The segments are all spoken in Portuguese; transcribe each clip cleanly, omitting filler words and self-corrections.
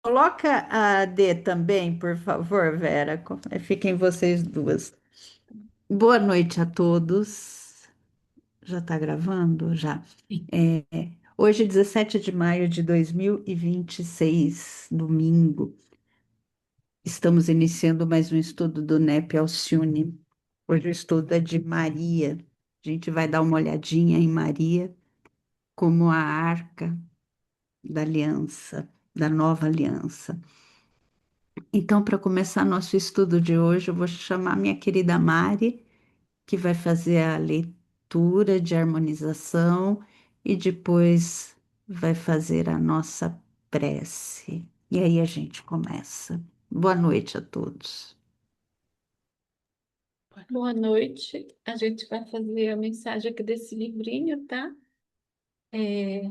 Coloca a D também, por favor, Vera. Fiquem vocês duas. Boa noite a todos. Já está gravando? Já. Hoje, 17 de maio de 2026, domingo, estamos iniciando mais um estudo do NEP Alcione. Hoje o estudo é de Maria. A gente vai dar uma olhadinha em Maria como a arca da aliança, da nova aliança. Então, para começar nosso estudo de hoje, eu vou chamar minha querida Mari, que vai fazer a leitura de harmonização e depois vai fazer a nossa prece. E aí a gente começa. Boa noite a todos. Boa noite. A gente vai fazer a mensagem aqui desse livrinho, tá?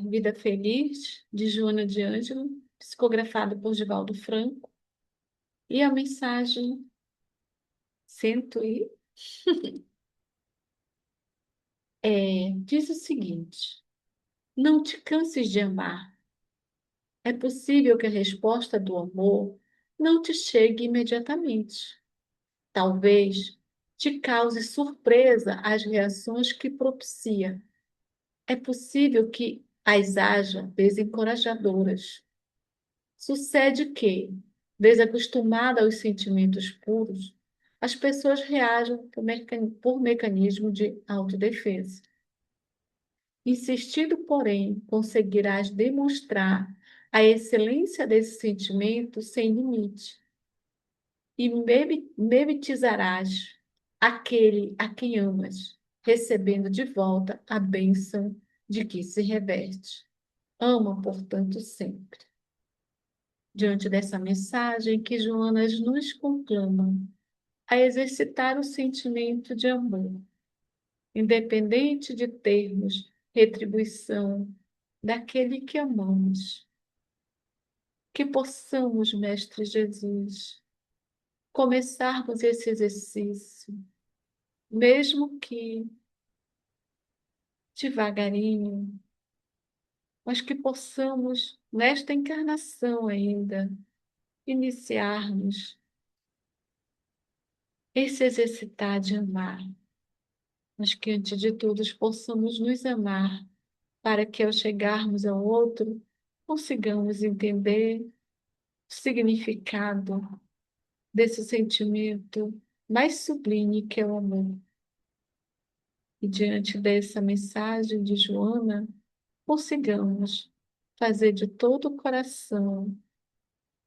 Vida Feliz, de Joana de Ângelo, psicografado por Divaldo Franco. E a mensagem cento e diz o seguinte: não te canses de amar. É possível que a resposta do amor não te chegue imediatamente. Talvez te cause surpresa as reações que propicia. É possível que as haja desencorajadoras. Sucede que, desacostumada aos sentimentos puros, as pessoas reagem por mecanismo de autodefesa. Insistindo, porém, conseguirás demonstrar a excelência desse sentimento sem limite e memetizarás aquele a quem amas, recebendo de volta a bênção de que se reveste. Ama, portanto, sempre. Diante dessa mensagem que Joanas nos conclama a exercitar o sentimento de amor, independente de termos retribuição daquele que amamos. Que possamos, Mestre Jesus, começarmos esse exercício, mesmo que devagarinho, mas que possamos, nesta encarnação ainda, iniciarmos esse exercitar de amar, mas que antes de tudo possamos nos amar, para que ao chegarmos ao outro, consigamos entender o significado desse sentimento mais sublime que é o amor. E diante dessa mensagem de Joana, consigamos fazer de todo o coração,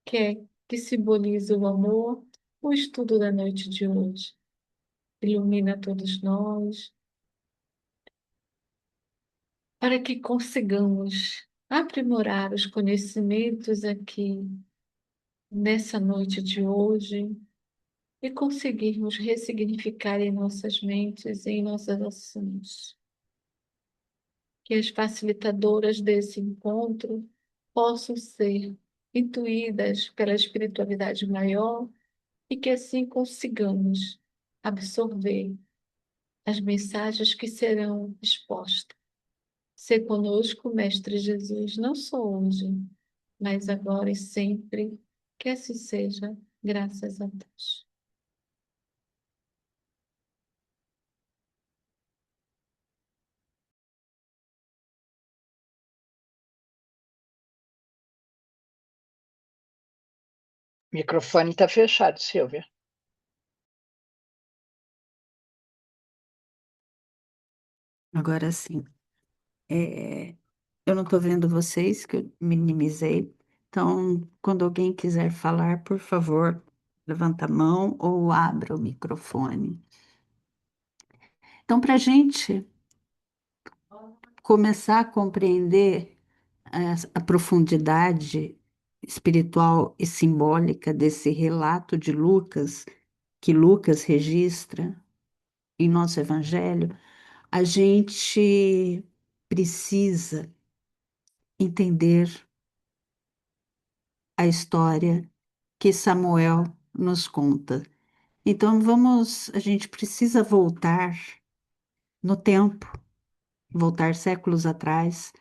que simboliza o amor, o estudo da noite de hoje. Ilumina todos nós, para que consigamos aprimorar os conhecimentos aqui nessa noite de hoje e conseguirmos ressignificar em nossas mentes e em nossas ações. Que as facilitadoras desse encontro possam ser intuídas pela espiritualidade maior e que assim consigamos absorver as mensagens que serão expostas. Ser conosco, Mestre Jesus, não só hoje, mas agora e sempre, que assim seja, graças a Deus. O microfone está fechado, Silvia. Agora sim. É, eu não estou vendo vocês, que eu minimizei. Então, quando alguém quiser falar, por favor, levanta a mão ou abra o microfone. Então, para a gente começar a compreender a profundidade espiritual e simbólica desse relato de Lucas, que Lucas registra em nosso Evangelho, a gente precisa entender a história que Samuel nos conta. Então, a gente precisa voltar no tempo, voltar séculos atrás,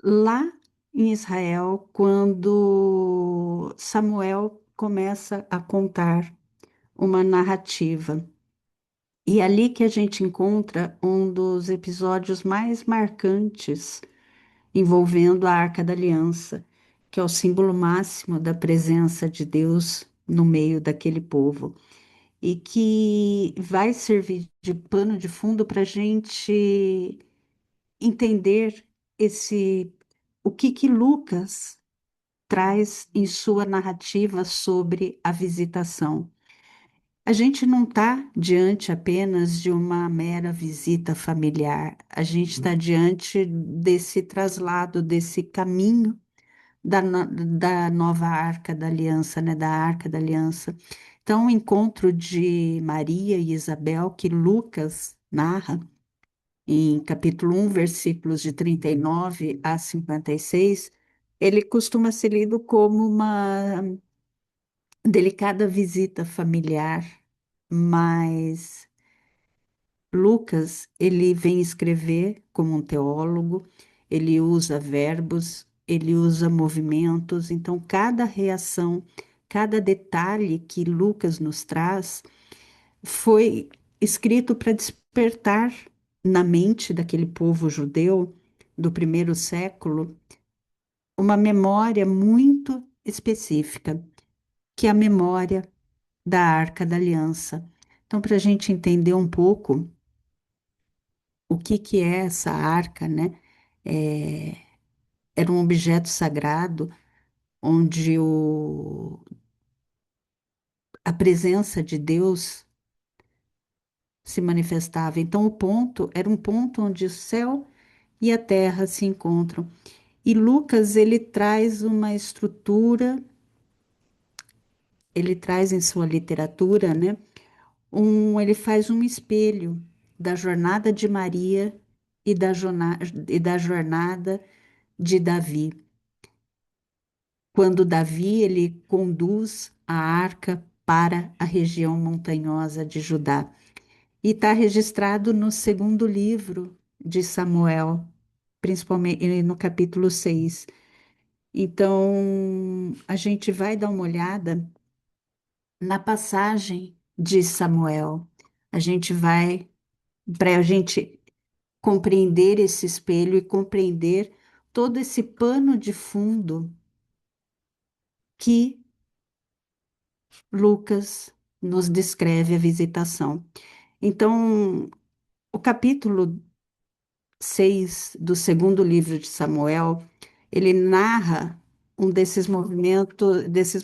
lá em Israel quando Samuel começa a contar uma narrativa. E é ali que a gente encontra um dos episódios mais marcantes envolvendo a Arca da Aliança, que é o símbolo máximo da presença de Deus no meio daquele povo, e que vai servir de pano de fundo para a gente entender esse o que Lucas traz em sua narrativa sobre a visitação. A gente não está diante apenas de uma mera visita familiar, a gente está diante desse traslado, desse caminho da nova Arca da Aliança, né, da Arca da Aliança. Então, o encontro de Maria e Isabel, que Lucas narra em capítulo 1, versículos de 39 a 56, ele costuma ser lido como uma delicada visita familiar, mas Lucas, ele vem escrever como um teólogo, ele usa verbos, ele usa movimentos, então cada reação, cada detalhe que Lucas nos traz foi escrito para despertar na mente daquele povo judeu do primeiro século uma memória muito específica, que é a memória da Arca da Aliança. Então, para a gente entender um pouco o que é essa arca, né? É, era um objeto sagrado onde a presença de Deus se manifestava. Então, o ponto era um ponto onde o céu e a terra se encontram. E Lucas, ele traz uma estrutura, ele traz em sua literatura, né? Ele faz um espelho da jornada de Maria e da jornada de Davi. Quando Davi ele conduz a arca para a região montanhosa de Judá. E está registrado no segundo livro de Samuel, principalmente no capítulo 6. Então, a gente vai dar uma olhada na passagem de Samuel. A gente vai, para a gente compreender esse espelho e compreender todo esse pano de fundo que Lucas nos descreve a visitação. Então, o capítulo 6 do segundo livro de Samuel, ele narra um desses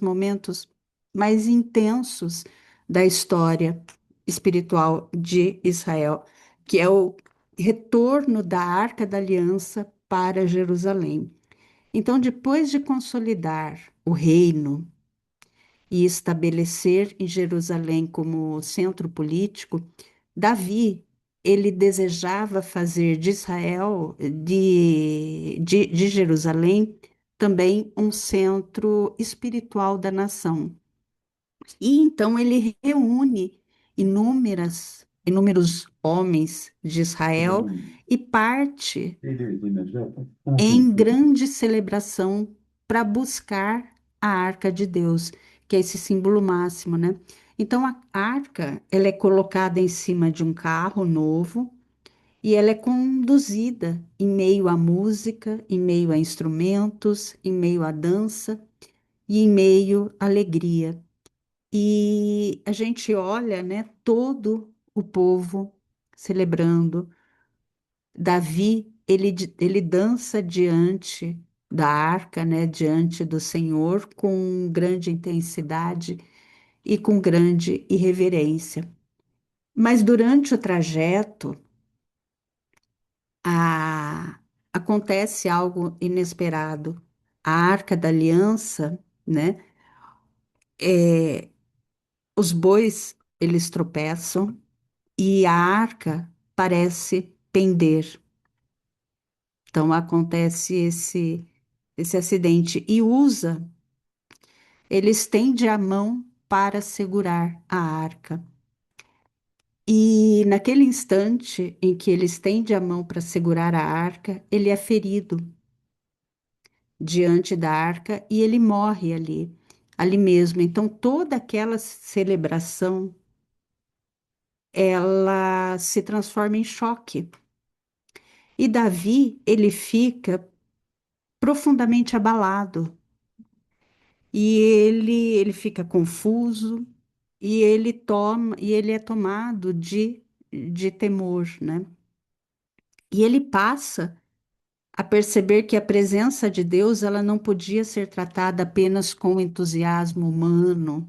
momentos mais intensos da história espiritual de Israel, que é o retorno da Arca da Aliança para Jerusalém. Então, depois de consolidar o reino e estabelecer em Jerusalém como centro político, Davi, ele desejava fazer de Israel, de Jerusalém, também um centro espiritual da nação. E então ele reúne inúmeros homens de Israel e parte em grande celebração para buscar a arca de Deus, que é esse símbolo máximo, né? Então a arca, ela é colocada em cima de um carro novo e ela é conduzida em meio à música, em meio a instrumentos, em meio à dança e em meio à alegria. E a gente olha, né, todo o povo celebrando. Davi, ele dança diante da arca, né, diante do Senhor, com grande intensidade e com grande irreverência. Mas durante o trajeto, acontece algo inesperado. A Arca da Aliança, né, os bois, eles tropeçam e a arca parece pender. Então acontece esse acidente e ele estende a mão para segurar a arca. E naquele instante em que ele estende a mão para segurar a arca, ele é ferido. diante da arca e ele morre ali, ali mesmo. Então, toda aquela celebração, ela se transforma em choque. E Davi, ele fica profundamente abalado e ele fica confuso e ele é tomado de temor, né? E ele passa a perceber que a presença de Deus, ela não podia ser tratada apenas com entusiasmo humano.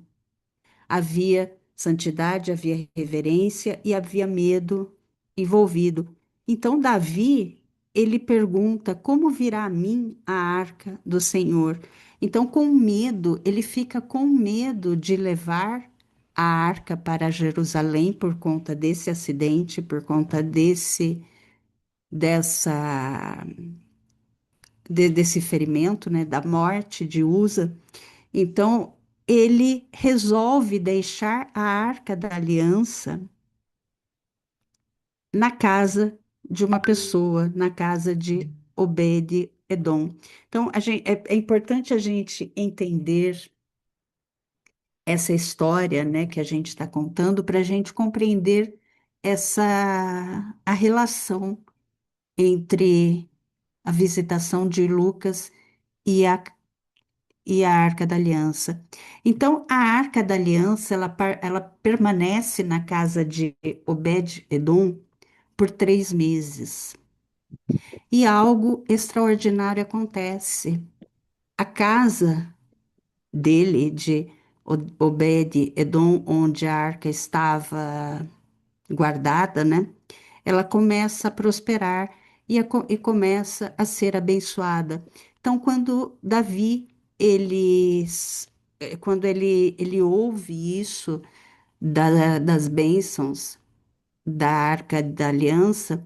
Havia santidade, havia reverência e havia medo envolvido. Então, Davi, ele pergunta: como virá a mim a arca do Senhor? Então, com medo, ele fica com medo de levar a arca para Jerusalém por conta desse acidente, por conta dessa, desse ferimento, né, da morte de Uza. Então, ele resolve deixar a Arca da Aliança na casa de uma pessoa, na casa de Obed-Edom. Então, é importante a gente entender essa história, né, que a gente está contando, para a gente compreender essa a relação entre a visitação de Lucas e a Arca da Aliança. Então, a Arca da Aliança, ela permanece na casa de Obed-Edom por 3 meses. E algo extraordinário acontece. A casa dele, de Obed-Edom, onde a arca estava guardada, né? Ela começa a prosperar e começa a ser abençoada. Então, quando Davi, quando ele ouve isso das bênçãos da Arca da Aliança,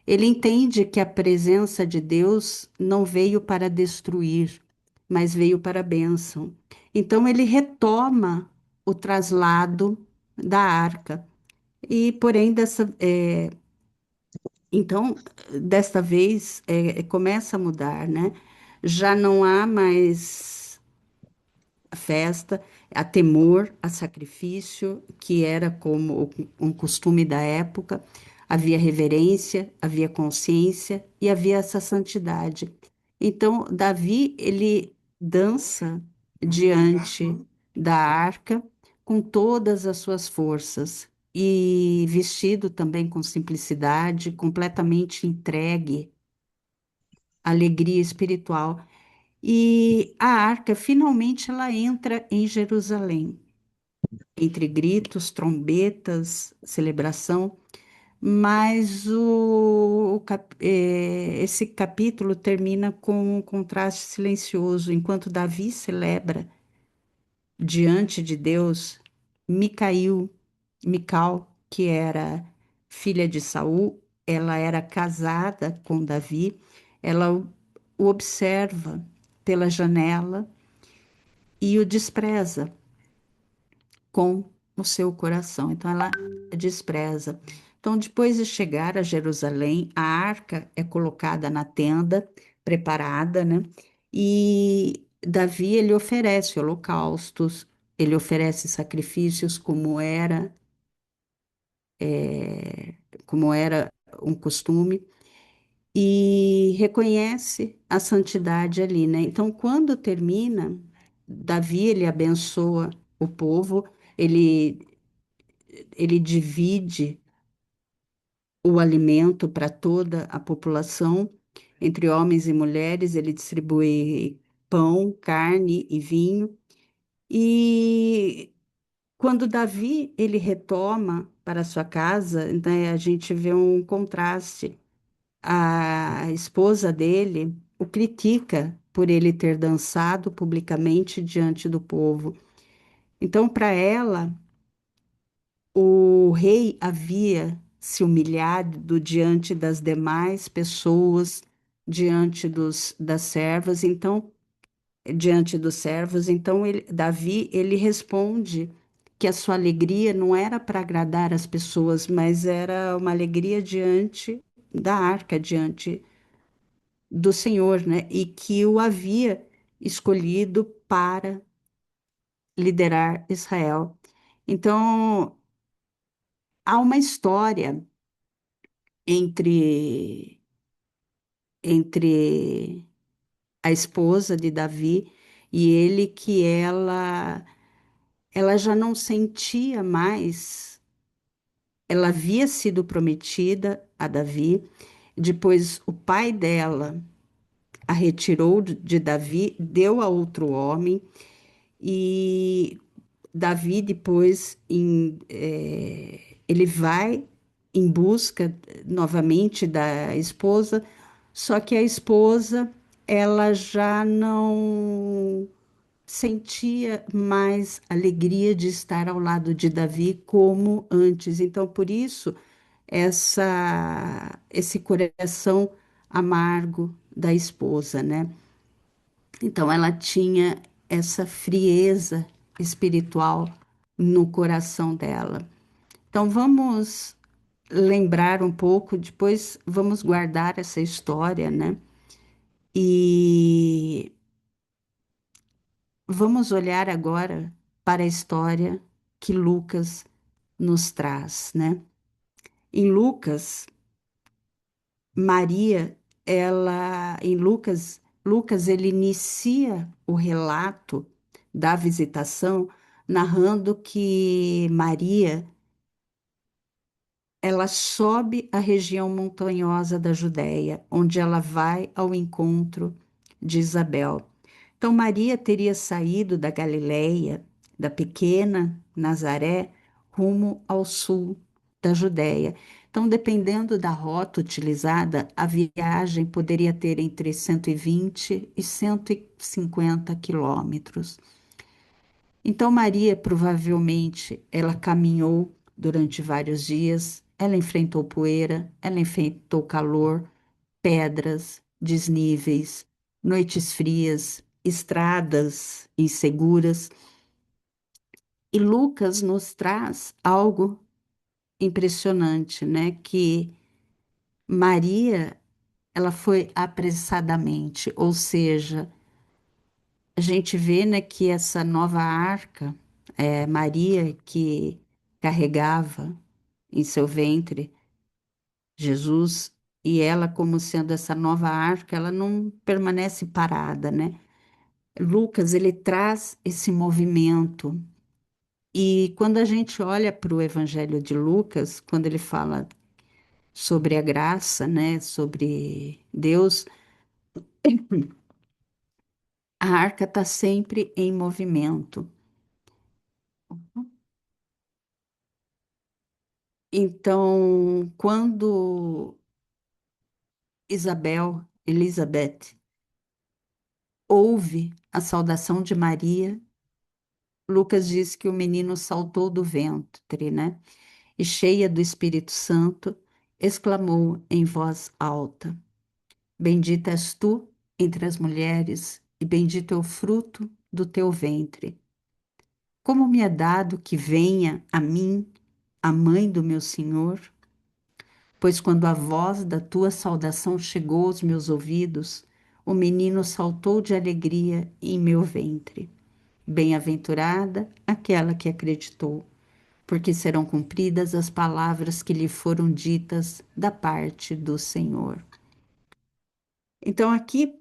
ele entende que a presença de Deus não veio para destruir, mas veio para a bênção. Então, ele retoma o traslado da arca. E, porém, então, desta vez, começa a mudar, né? Já não há mais a festa, a temor, a sacrifício, que era como um costume da época. Havia reverência, havia consciência e havia essa santidade. Então, Davi, ele dança diante da arca com todas as suas forças e vestido também com simplicidade, completamente entregue à alegria espiritual. E a arca finalmente ela entra em Jerusalém, entre gritos, trombetas, celebração, mas esse capítulo termina com um contraste silencioso, enquanto Davi celebra diante de Deus, Micail, Mical, que era filha de Saul, ela era casada com Davi, ela o observa pela janela e o despreza com o seu coração. Então ela despreza. Então, depois de chegar a Jerusalém, a arca é colocada na tenda, preparada, né? E Davi ele oferece holocaustos, ele oferece sacrifícios como era um costume, e reconhece a santidade ali, né? Então, quando termina, Davi ele abençoa o povo, ele ele divide o alimento para toda a população, entre homens e mulheres, ele distribui pão, carne e vinho. E quando Davi ele retoma para sua casa, né, a gente vê um contraste. A esposa dele o critica por ele ter dançado publicamente diante do povo. Então, para ela, o rei havia se humilhado diante das demais pessoas, diante das servas, então, diante dos servos. Então, Davi, ele responde que a sua alegria não era para agradar as pessoas, mas era uma alegria diante da arca, diante do Senhor, né? E que o havia escolhido para liderar Israel. Então, há uma história entre, entre a esposa de Davi e ele que ela já não sentia mais, ela havia sido prometida a Davi, depois o pai dela a retirou de Davi, deu a outro homem, e Davi depois ele vai em busca novamente da esposa, só que a esposa ela já não sentia mais alegria de estar ao lado de Davi como antes. Então, por isso, esse coração amargo da esposa, né? Então, ela tinha essa frieza espiritual no coração dela. Então, vamos lembrar um pouco, depois vamos guardar essa história, né? E vamos olhar agora para a história que Lucas nos traz, né? Em Lucas, Maria, Lucas, ele inicia o relato da visitação narrando que Maria, ela sobe a região montanhosa da Judéia, onde ela vai ao encontro de Isabel. Então, Maria teria saído da Galileia, da pequena Nazaré, rumo ao sul da Judéia. Então, dependendo da rota utilizada, a viagem poderia ter entre 120 e 150 quilômetros. Então, Maria provavelmente ela caminhou durante vários dias, ela enfrentou poeira, ela enfrentou calor, pedras, desníveis, noites frias, estradas inseguras. E Lucas nos traz algo impressionante, né? Que Maria, ela foi apressadamente, ou seja, a gente vê, né, que essa nova arca, Maria que carregava em seu ventre Jesus, e ela como sendo essa nova arca, ela não permanece parada, né? Lucas, ele traz esse movimento. E quando a gente olha para o Evangelho de Lucas, quando ele fala sobre a graça, né, sobre Deus, a arca está sempre em movimento. Então, quando Elizabeth, ouve a saudação de Maria, Lucas diz que o menino saltou do ventre, né? E cheia do Espírito Santo, exclamou em voz alta: Bendita és tu entre as mulheres, e bendito é o fruto do teu ventre. Como me é dado que venha a mim a mãe do meu Senhor? Pois quando a voz da tua saudação chegou aos meus ouvidos, o menino saltou de alegria em meu ventre. Bem-aventurada aquela que acreditou, porque serão cumpridas as palavras que lhe foram ditas da parte do Senhor. Então, aqui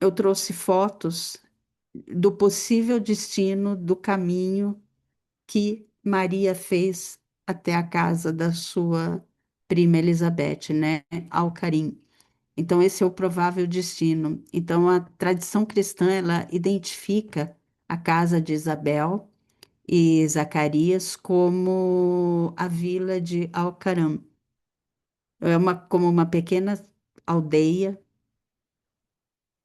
eu trouxe fotos do possível destino do caminho que Maria fez até a casa da sua prima Elizabeth, né, Alcarim. Então, esse é o provável destino. Então, a tradição cristã, ela identifica a casa de Isabel e Zacarias como a vila de Alcaram. Como uma pequena aldeia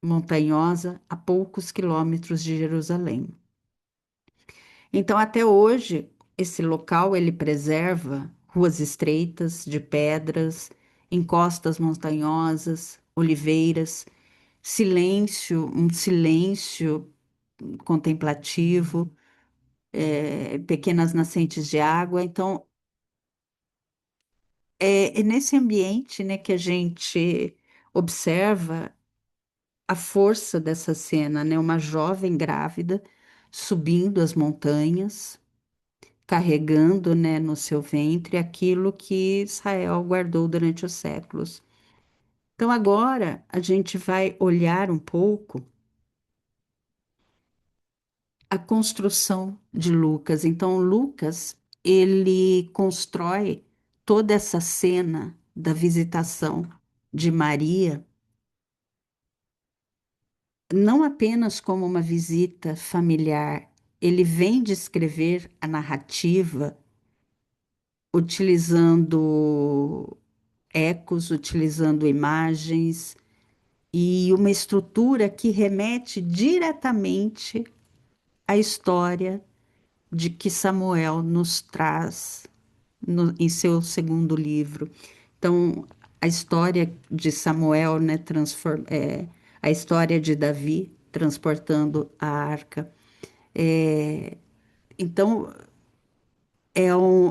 montanhosa a poucos quilômetros de Jerusalém. Então, até hoje, esse local ele preserva ruas estreitas de pedras, encostas montanhosas, oliveiras, um silêncio contemplativo, pequenas nascentes de água. Então, é nesse ambiente, né, que a gente observa a força dessa cena, né? Uma jovem grávida subindo as montanhas, carregando, né, no seu ventre aquilo que Israel guardou durante os séculos. Então, agora a gente vai olhar um pouco a construção de Lucas. Então, Lucas, ele constrói toda essa cena da visitação de Maria, não apenas como uma visita familiar, ele vem descrever a narrativa utilizando ecos, utilizando imagens e uma estrutura que remete diretamente à história de que Samuel nos traz em seu segundo livro. Então, a história de Samuel, né, a história de Davi transportando a arca. Então,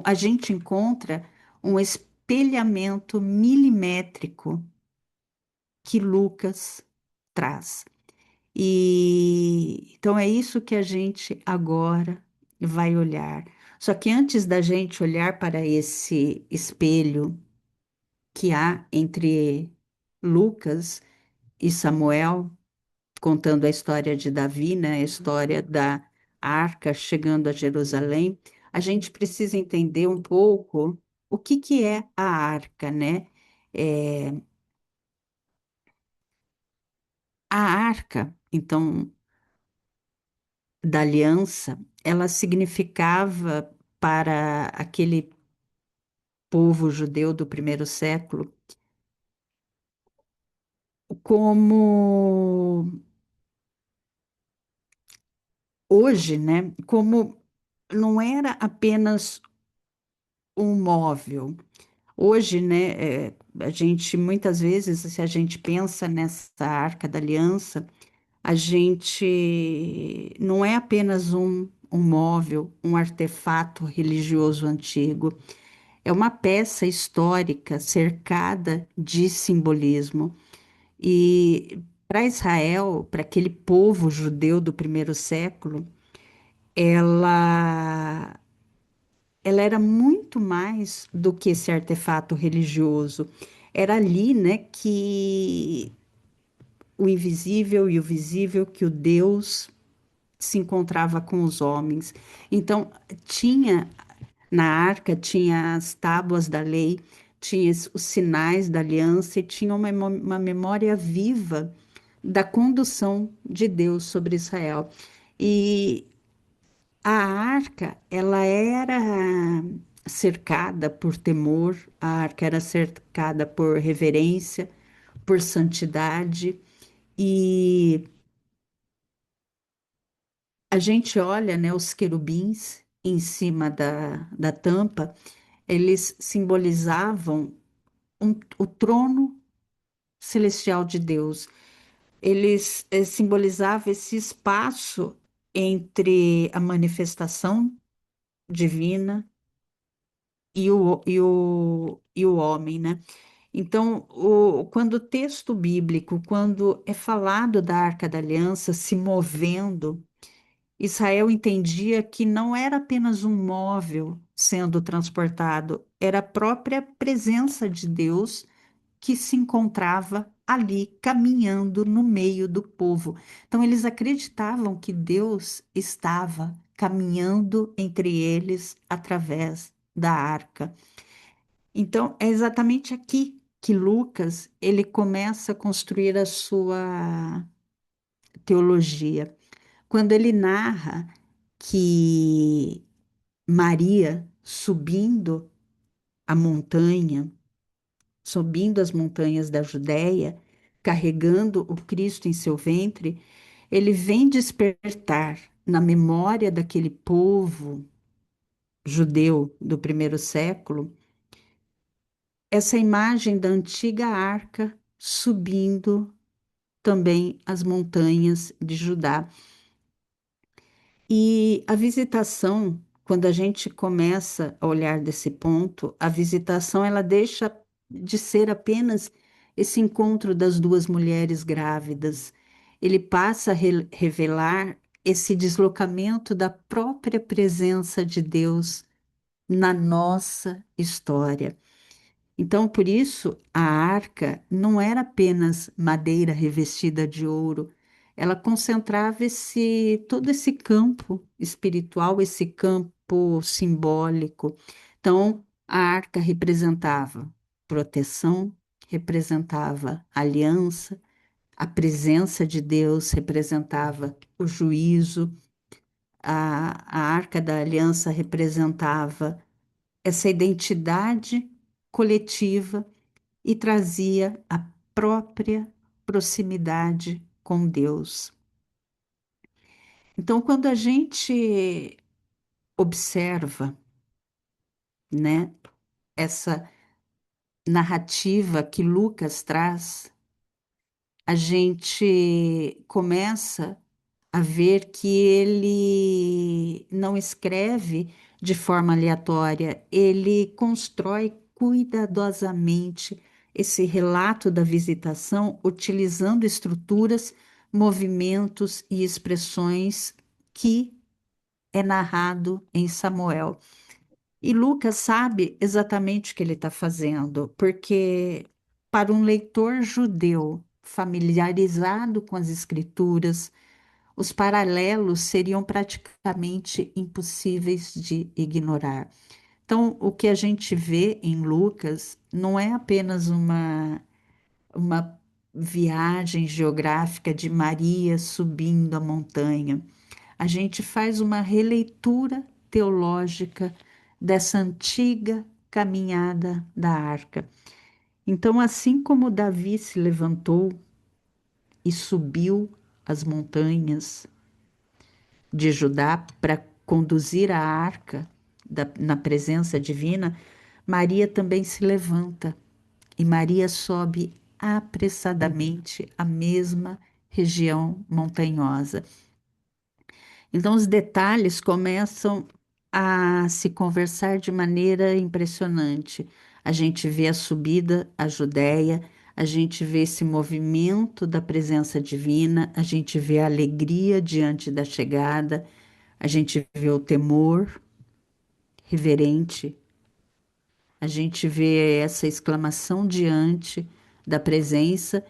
a gente encontra um espelhamento milimétrico que Lucas traz. E então é isso que a gente agora vai olhar. Só que antes da gente olhar para esse espelho que há entre Lucas e Samuel, contando a história de Davi, né, a história da arca chegando a Jerusalém, a gente precisa entender um pouco o que que é a arca, né? É, a arca, então, da aliança, ela significava para aquele povo judeu do primeiro século como hoje, né? Como não era apenas um móvel. Hoje, né, a gente muitas vezes, se a gente pensa nessa Arca da Aliança, a gente não é apenas um móvel, um artefato religioso antigo, é uma peça histórica cercada de simbolismo. E para Israel, para aquele povo judeu do primeiro século, ela ela era muito mais do que esse artefato religioso. Era ali, né, que o invisível e o visível, que o Deus se encontrava com os homens. Então, tinha na arca, tinha as tábuas da lei, tinha os sinais da aliança e tinha uma memória viva da condução de Deus sobre Israel. E a arca, ela era cercada por temor, a arca era cercada por reverência, por santidade, e a gente olha, né, os querubins em cima da tampa, eles simbolizavam o trono celestial de Deus. Eles simbolizavam esse espaço entre a manifestação divina e o homem, né? Então, quando o texto bíblico, quando é falado da Arca da Aliança se movendo, Israel entendia que não era apenas um móvel sendo transportado, era a própria presença de Deus que se encontrava ali caminhando no meio do povo. Então, eles acreditavam que Deus estava caminhando entre eles através da arca. Então, é exatamente aqui que Lucas ele começa a construir a sua teologia. Quando ele narra que Maria subindo a montanha, subindo as montanhas da Judéia, carregando o Cristo em seu ventre, ele vem despertar na memória daquele povo judeu do primeiro século essa imagem da antiga arca subindo também as montanhas de Judá. E a visitação, quando a gente começa a olhar desse ponto, a visitação ela deixa de ser apenas esse encontro das duas mulheres grávidas. ele passa a revelar esse deslocamento da própria presença de Deus na nossa história. Então, por isso, a arca não era apenas madeira revestida de ouro, ela concentrava todo esse campo espiritual, esse campo simbólico. Então, a arca representava proteção, representava aliança, a presença de Deus representava o juízo, a arca da aliança representava essa identidade coletiva e trazia a própria proximidade com Deus. Então, quando a gente observa, né, essa narrativa que Lucas traz, a gente começa a ver que ele não escreve de forma aleatória, ele constrói cuidadosamente esse relato da visitação, utilizando estruturas, movimentos e expressões que é narrado em Samuel. E Lucas sabe exatamente o que ele está fazendo, porque para um leitor judeu familiarizado com as escrituras, os paralelos seriam praticamente impossíveis de ignorar. Então, o que a gente vê em Lucas não é apenas uma viagem geográfica de Maria subindo a montanha. A gente faz uma releitura teológica dessa antiga caminhada da arca. Então, assim como Davi se levantou e subiu as montanhas de Judá para conduzir a arca na presença divina, Maria também se levanta e Maria sobe apressadamente a mesma região montanhosa. Então, os detalhes começam a se conversar de maneira impressionante. A gente vê a subida à Judéia, a gente vê esse movimento da presença divina, a gente vê a alegria diante da chegada, a gente vê o temor reverente, a gente vê essa exclamação diante da presença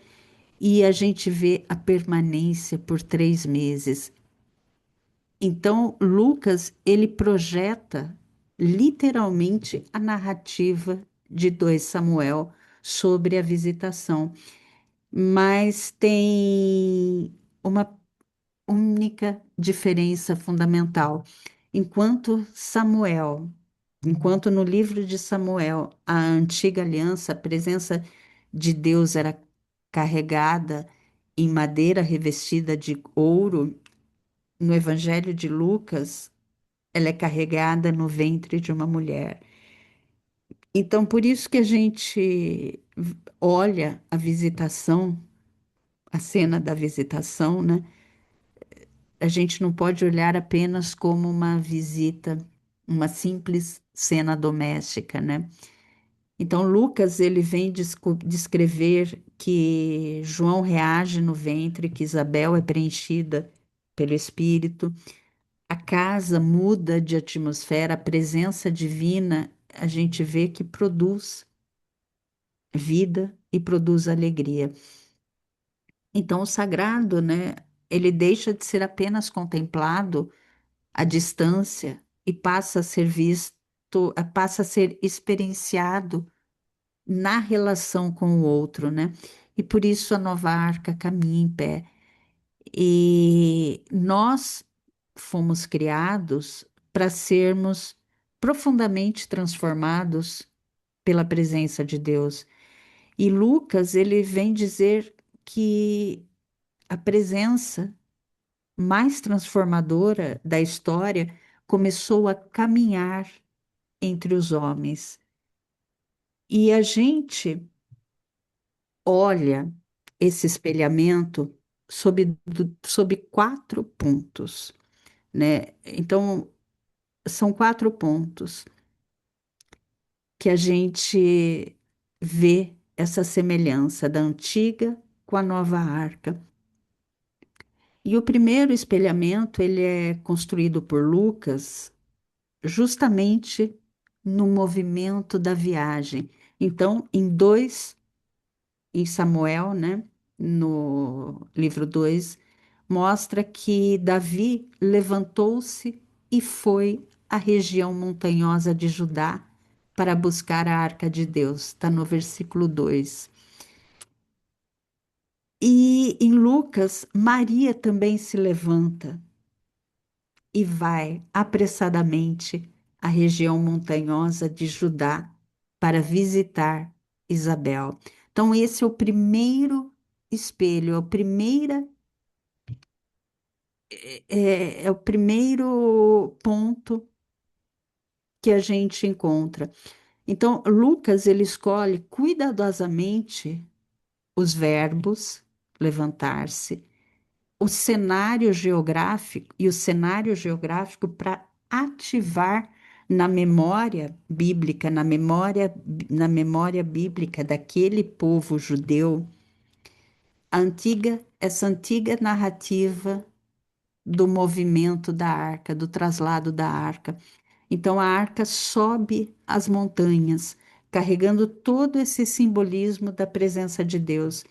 e a gente vê a permanência por 3 meses. Então, Lucas, ele projeta literalmente a narrativa de 2 Samuel sobre a visitação, mas tem uma única diferença fundamental. Enquanto no livro de Samuel, a antiga aliança, a presença de Deus era carregada em madeira revestida de ouro, no Evangelho de Lucas, ela é carregada no ventre de uma mulher. Então, por isso que a gente olha a visitação, a cena da visitação, né? A gente não pode olhar apenas como uma visita, uma simples cena doméstica, né? Então, Lucas, ele vem descrever que João reage no ventre, que Isabel é preenchida pelo Espírito, a casa muda de atmosfera, a presença divina, a gente vê que produz vida e produz alegria. Então, o sagrado, né, ele deixa de ser apenas contemplado à distância e passa a ser visto, passa a ser experienciado na relação com o outro, né? E por isso a nova arca caminha em pé. E nós fomos criados para sermos profundamente transformados pela presença de Deus. E Lucas, ele vem dizer que a presença mais transformadora da história começou a caminhar entre os homens. E a gente olha esse espelhamento sob 4 pontos, né? Então, são 4 pontos que a gente vê essa semelhança da antiga com a nova arca. E o primeiro espelhamento, ele é construído por Lucas justamente no movimento da viagem. Então, em Samuel, né, no livro 2 mostra que Davi levantou-se e foi à região montanhosa de Judá para buscar a arca de Deus. Está no versículo 2. E em Lucas, Maria também se levanta e vai apressadamente à região montanhosa de Judá para visitar Isabel. Então, esse é o primeiro espelho, é o primeiro ponto que a gente encontra. Então, Lucas, ele escolhe cuidadosamente os verbos levantar-se, o cenário geográfico e o cenário geográfico para ativar na memória bíblica daquele povo judeu, essa antiga narrativa do movimento da arca, do traslado da arca. Então a arca sobe as montanhas, carregando todo esse simbolismo da presença de Deus.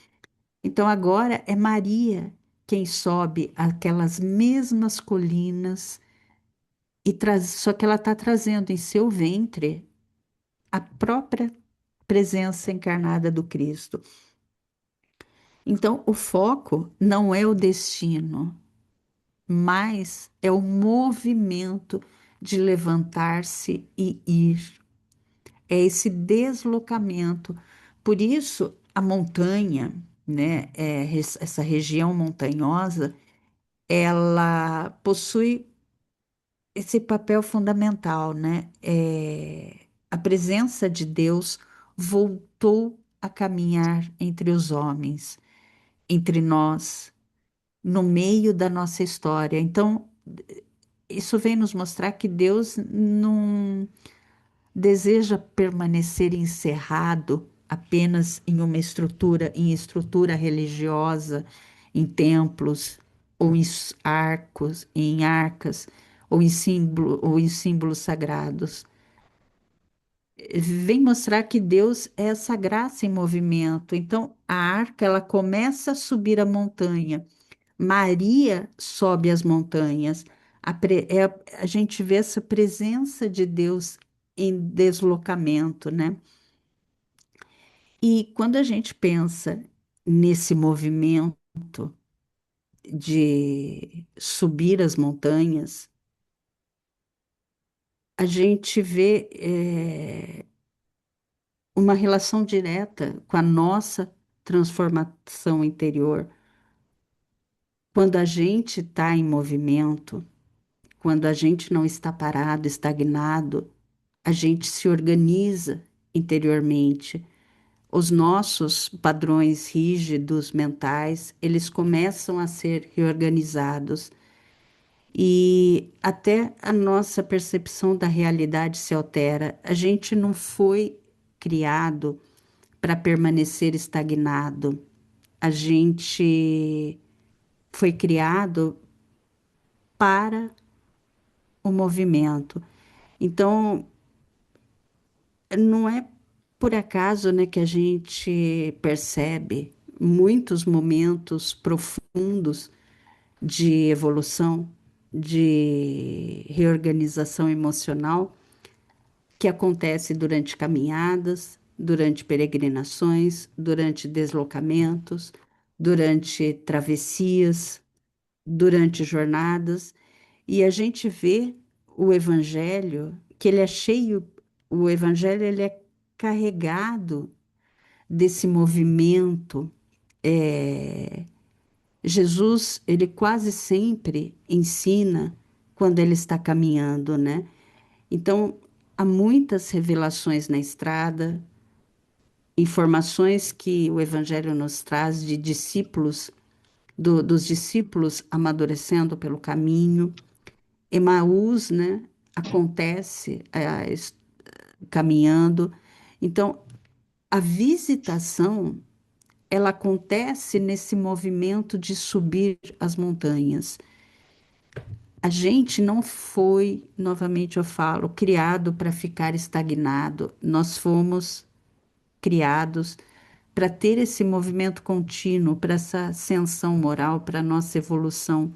Então agora é Maria quem sobe aquelas mesmas colinas e traz, só que ela está trazendo em seu ventre a própria presença encarnada do Cristo. Então o foco não é o destino, mas é o movimento de levantar-se e ir. É esse deslocamento. Por isso, a montanha, né, essa região montanhosa, ela possui esse papel fundamental, né? A presença de Deus voltou a caminhar entre os homens, entre nós, no meio da nossa história. Então, isso vem nos mostrar que Deus não deseja permanecer encerrado apenas em uma estrutura, em estrutura religiosa, em templos, ou em arcas, ou em símbolos sagrados. Vem mostrar que Deus é essa graça em movimento. Então, a arca, ela começa a subir a montanha. Maria sobe as montanhas. A gente vê essa presença de Deus em deslocamento, né? E quando a gente pensa nesse movimento de subir as montanhas, a gente vê uma relação direta com a nossa transformação interior. Quando a gente está em movimento, quando a gente não está parado, estagnado, a gente se organiza interiormente. Os nossos padrões rígidos mentais, eles começam a ser reorganizados e até a nossa percepção da realidade se altera. A gente não foi criado para permanecer estagnado. A gente foi criado para o movimento. Então, não é por acaso, né, que a gente percebe muitos momentos profundos de evolução, de reorganização emocional que acontece durante caminhadas, durante peregrinações, durante deslocamentos, durante travessias, durante jornadas, e a gente vê o evangelho que ele é cheio, o evangelho ele é carregado desse movimento. É, Jesus, ele quase sempre ensina quando ele está caminhando, né? Então, há muitas revelações na estrada, informações que o Evangelho nos traz de discípulos, dos discípulos amadurecendo pelo caminho. Emaús, né? Acontece caminhando. Então, a visitação ela acontece nesse movimento de subir as montanhas. A gente não foi, novamente eu falo, criado para ficar estagnado. Nós fomos criados para ter esse movimento contínuo, para essa ascensão moral, para a nossa evolução,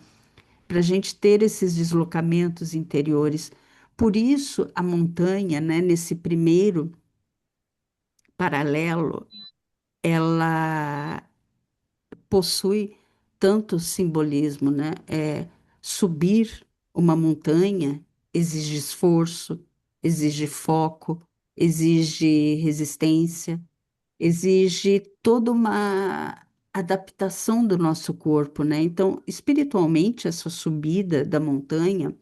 para a gente ter esses deslocamentos interiores. Por isso, a montanha, né, nesse primeiro paralelo, ela possui tanto simbolismo, né? Subir uma montanha exige esforço, exige foco, exige resistência, exige toda uma adaptação do nosso corpo, né? Então, espiritualmente, essa subida da montanha,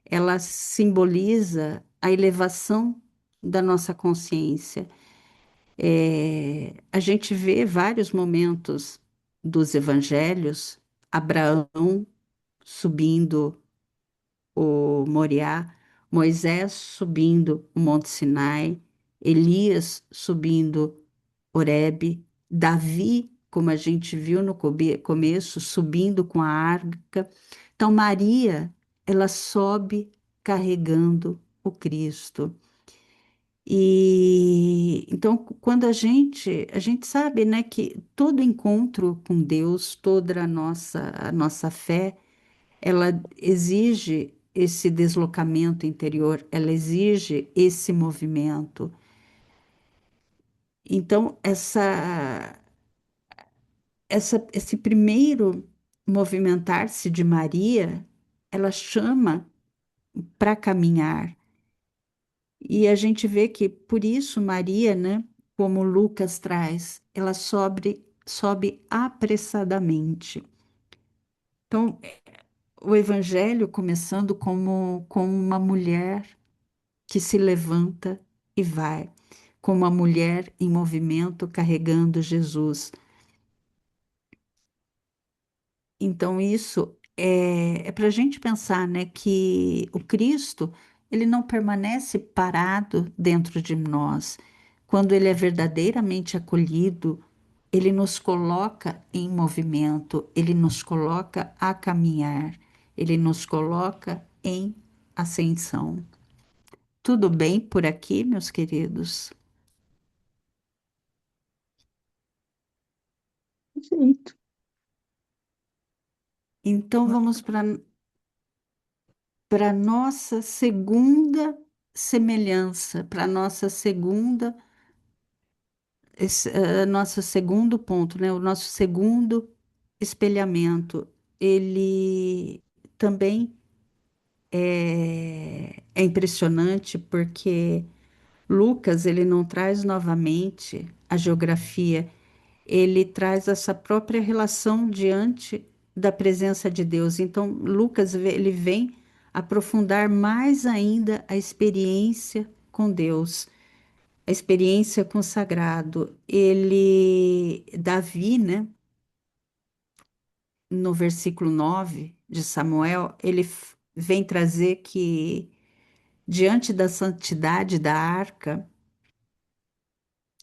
ela simboliza a elevação da nossa consciência. A gente vê vários momentos dos evangelhos, Abraão subindo o Moriá, Moisés subindo o Monte Sinai, Elias subindo Horebe, Davi, como a gente viu no começo, subindo com a arca. Então, Maria, ela sobe carregando o Cristo. E então, quando a gente sabe, né, que todo encontro com Deus, toda a nossa fé, ela exige esse deslocamento interior, ela exige esse movimento. Então, esse primeiro movimentar-se de Maria, ela chama para caminhar. E a gente vê que, por isso, Maria, né, como Lucas traz, ela sobe apressadamente. Então, o Evangelho começando como uma mulher que se levanta e vai, como uma mulher em movimento carregando Jesus. Então, isso é para a gente pensar, né, que o Cristo, ele não permanece parado dentro de nós. Quando ele é verdadeiramente acolhido, ele nos coloca em movimento, ele nos coloca a caminhar, ele nos coloca em ascensão. Tudo bem por aqui, meus queridos? Perfeito. Então, vamos para nossa segunda semelhança, para nossa segunda, nosso segundo ponto, né? O nosso segundo espelhamento. Ele também é impressionante porque Lucas, ele não traz novamente a geografia, ele traz essa própria relação diante da presença de Deus. Então, Lucas, ele vem aprofundar mais ainda a experiência com Deus, a experiência com o sagrado. Davi, né, no versículo 9 de Samuel, ele vem trazer que diante da santidade da arca,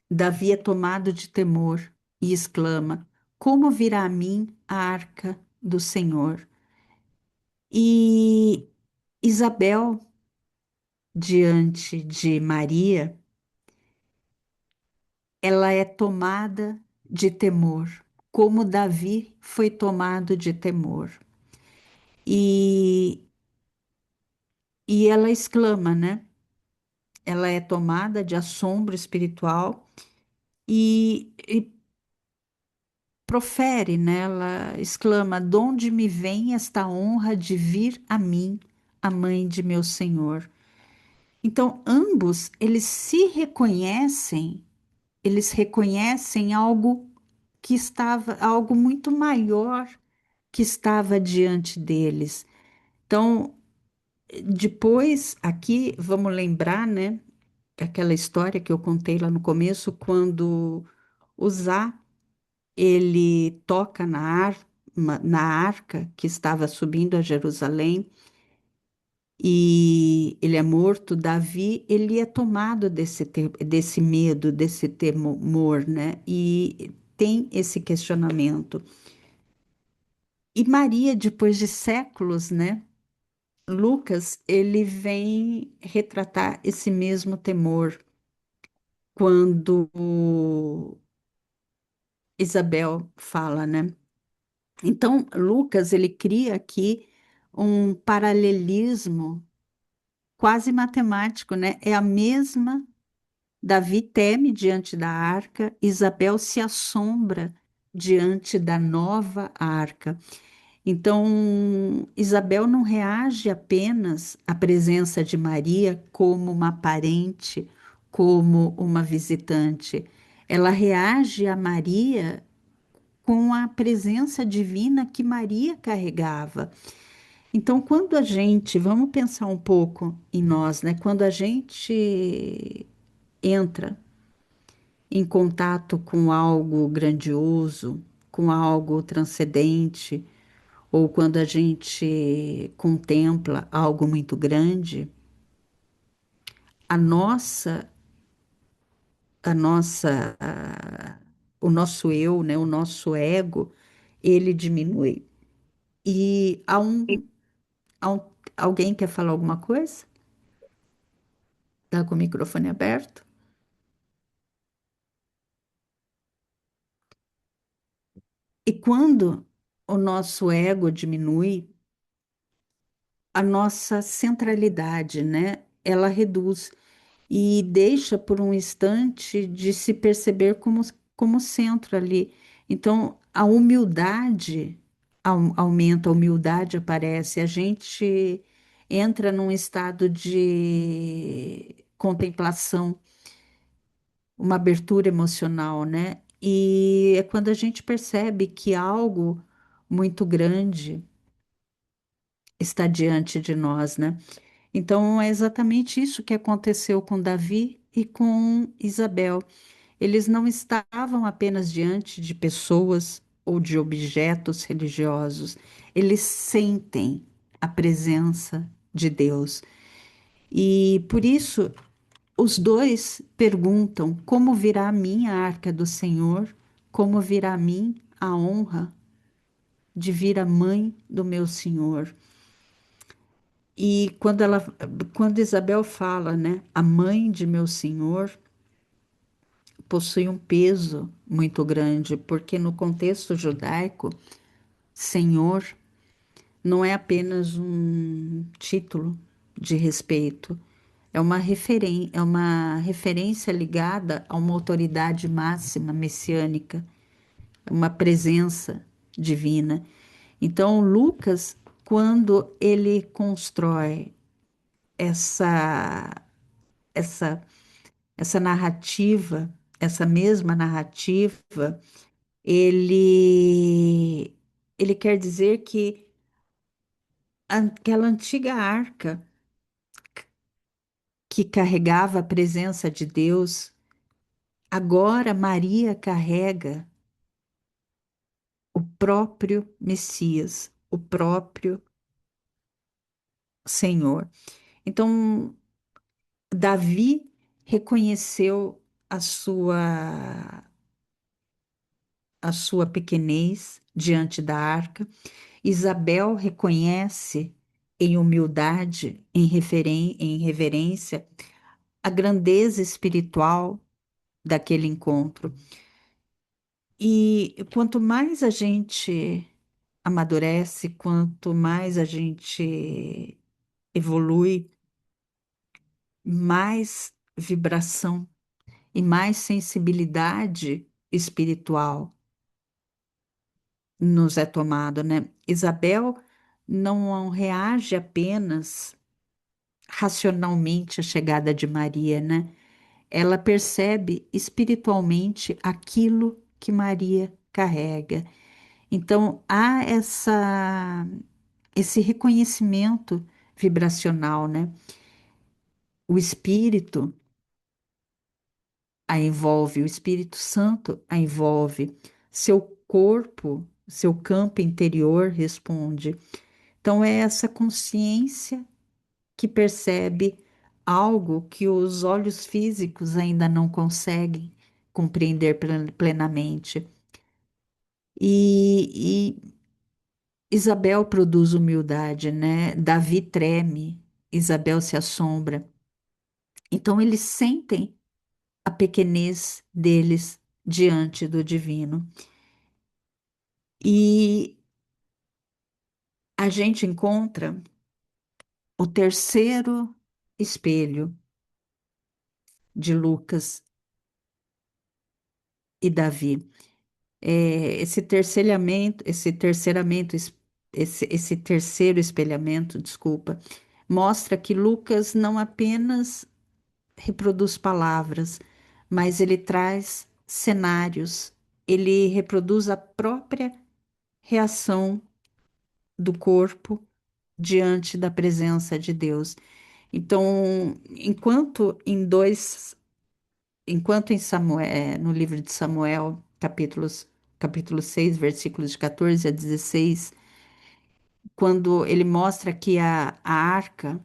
Davi é tomado de temor e exclama: Como virá a mim a arca do Senhor? E Isabel, diante de Maria, ela é tomada de temor, como Davi foi tomado de temor. E, e ela exclama, né? Ela é tomada de assombro espiritual e profere, né? Ela exclama: De onde me vem esta honra de vir a mim, a mãe de meu Senhor? Então, ambos, eles reconhecem algo algo muito maior que estava diante deles. Então, depois, aqui, vamos lembrar, né, aquela história que eu contei lá no começo, quando Uzá ele toca na arca que estava subindo a Jerusalém e ele é morto. Davi, ele é tomado desse medo, desse temor, né? E tem esse questionamento. E Maria, depois de séculos, né? Lucas, ele vem retratar esse mesmo temor quando Isabel fala, né? Então, Lucas, ele cria aqui um paralelismo quase matemático, né? É a mesma. Davi teme diante da arca, Isabel se assombra diante da nova arca. Então, Isabel não reage apenas à presença de Maria como uma parente, como uma visitante. Ela reage a Maria com a presença divina que Maria carregava. Então, quando a gente, vamos pensar um pouco em nós, né? Quando a gente entra em contato com algo grandioso, com algo transcendente, ou quando a gente contempla algo muito grande, a nossa, o nosso eu, né, o nosso ego, ele diminui. E há um- alguém quer falar alguma coisa? Está com o microfone aberto? E quando o nosso ego diminui, a nossa centralidade, né, ela reduz e deixa por um instante de se perceber como centro ali. Então, a humildade aumenta, a humildade aparece, a gente entra num estado de contemplação, uma abertura emocional, né? E é quando a gente percebe que algo muito grande está diante de nós, né? Então, é exatamente isso que aconteceu com Davi e com Isabel. Eles não estavam apenas diante de pessoas ou de objetos religiosos, eles sentem a presença de Deus. E por isso, os dois perguntam: como virá a mim a arca do Senhor? Como virá a mim a honra de vir a mãe do meu Senhor? E quando Isabel fala, né, a mãe de meu senhor possui um peso muito grande, porque no contexto judaico, senhor não é apenas um título de respeito, é uma referência ligada a uma autoridade máxima messiânica, uma presença divina. Então, Lucas, quando ele constrói essa essa essa narrativa, essa mesma narrativa, ele quer dizer que aquela antiga arca que carregava a presença de Deus, agora Maria carrega o próprio Messias, o próprio Senhor. Então, Davi reconheceu a sua pequenez diante da arca. Isabel reconhece em humildade, em reverência, a grandeza espiritual daquele encontro. E quanto mais a gente amadurece, quanto mais a gente evolui, mais vibração e mais sensibilidade espiritual nos é tomado, né? Isabel não reage apenas racionalmente à chegada de Maria, né? Ela percebe espiritualmente aquilo que Maria carrega. Então há esse reconhecimento vibracional, né? O espírito a envolve, o Espírito Santo a envolve, seu corpo, seu campo interior responde. Então é essa consciência que percebe algo que os olhos físicos ainda não conseguem compreender plenamente. E Isabel produz humildade, né? Davi treme, Isabel se assombra. Então eles sentem a pequenez deles diante do divino. E a gente encontra o terceiro espelho de Lucas e Davi. Esse terceiro espelhamento, desculpa, mostra que Lucas não apenas reproduz palavras, mas ele traz cenários, ele reproduz a própria reação do corpo diante da presença de Deus. Então, enquanto em Samuel, no livro de Samuel, capítulo 6, versículos de 14 a 16, quando ele mostra que a arca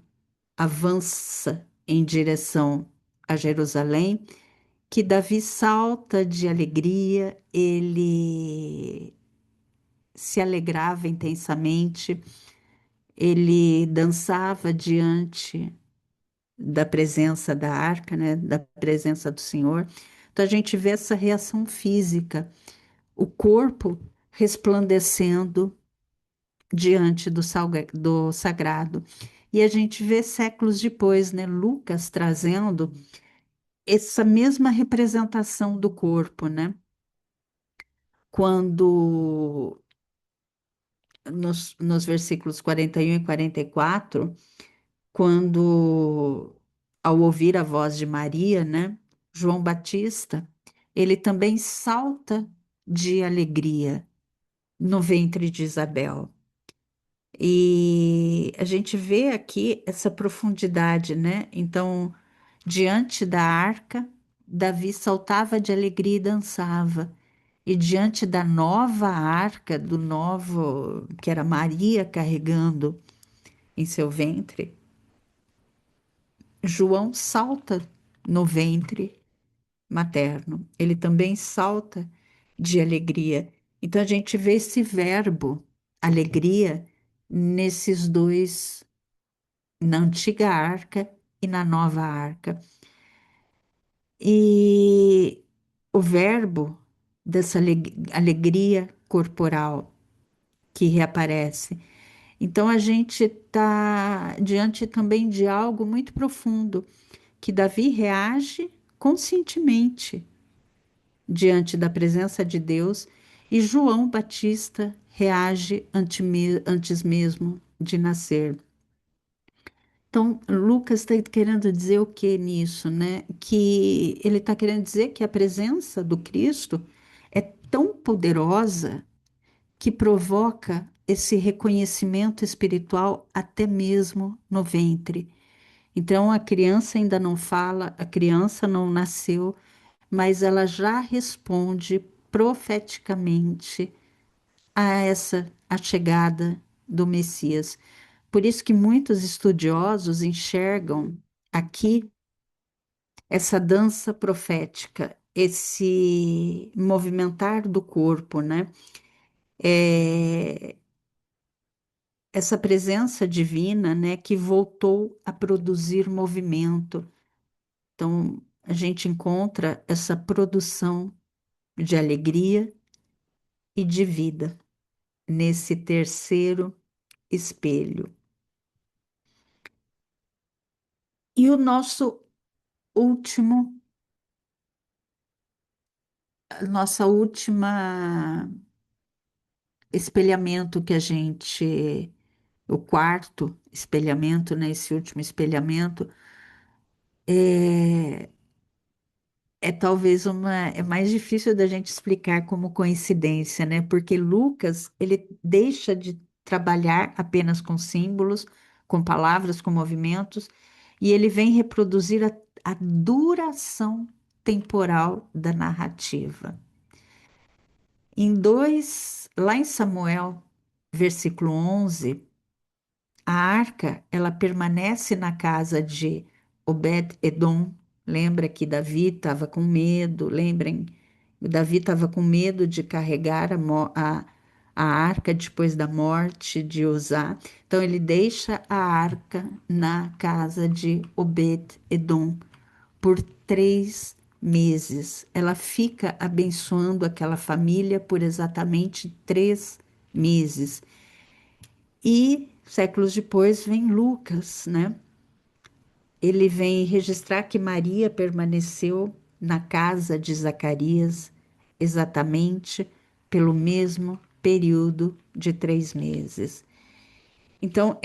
avança em direção a Jerusalém, que Davi salta de alegria, ele se alegrava intensamente, ele dançava diante da presença da arca, né, da presença do Senhor. Então a gente vê essa reação física, o corpo resplandecendo diante do sagrado. E a gente vê séculos depois, né, Lucas trazendo essa mesma representação do corpo, né? Quando nos versículos 41 e 44, quando ao ouvir a voz de Maria, né, João Batista, ele também salta de alegria no ventre de Isabel. E a gente vê aqui essa profundidade, né? Então, diante da arca, Davi saltava de alegria e dançava. E diante da nova arca, do novo, que era Maria carregando em seu ventre, João salta no ventre materno. Ele também salta de alegria. Então a gente vê esse verbo, alegria, nesses dois, na antiga arca e na nova arca. E o verbo dessa alegria corporal que reaparece. Então a gente está diante também de algo muito profundo, que Davi reage conscientemente diante da presença de Deus e João Batista reage antes mesmo de nascer. Então, Lucas está querendo dizer o que nisso, né? Que ele está querendo dizer que a presença do Cristo é tão poderosa que provoca esse reconhecimento espiritual até mesmo no ventre. Então, a criança ainda não fala, a criança não nasceu, mas ela já responde profeticamente a a chegada do Messias. Por isso que muitos estudiosos enxergam aqui essa dança profética, esse movimentar do corpo, né? É, essa presença divina, né, que voltou a produzir movimento. Então, a gente encontra essa produção de alegria e de vida nesse terceiro espelho. E o nosso último, nossa última espelhamento que a gente, o quarto espelhamento, né, esse último espelhamento, é, é talvez é mais difícil da gente explicar como coincidência, né? Porque Lucas, ele deixa de trabalhar apenas com símbolos, com palavras, com movimentos, e ele vem reproduzir a duração temporal da narrativa. Lá em Samuel, versículo 11, a arca, ela permanece na casa de Obed-Edom. Lembra que Davi estava com medo, lembrem O Davi estava com medo de carregar a arca depois da morte de Uzá. Então ele deixa a arca na casa de Obed-Edom por 3 meses. Ela fica abençoando aquela família por exatamente 3 meses. E séculos depois vem Lucas, né? Ele vem registrar que Maria permaneceu na casa de Zacarias exatamente pelo mesmo período de 3 meses. Então,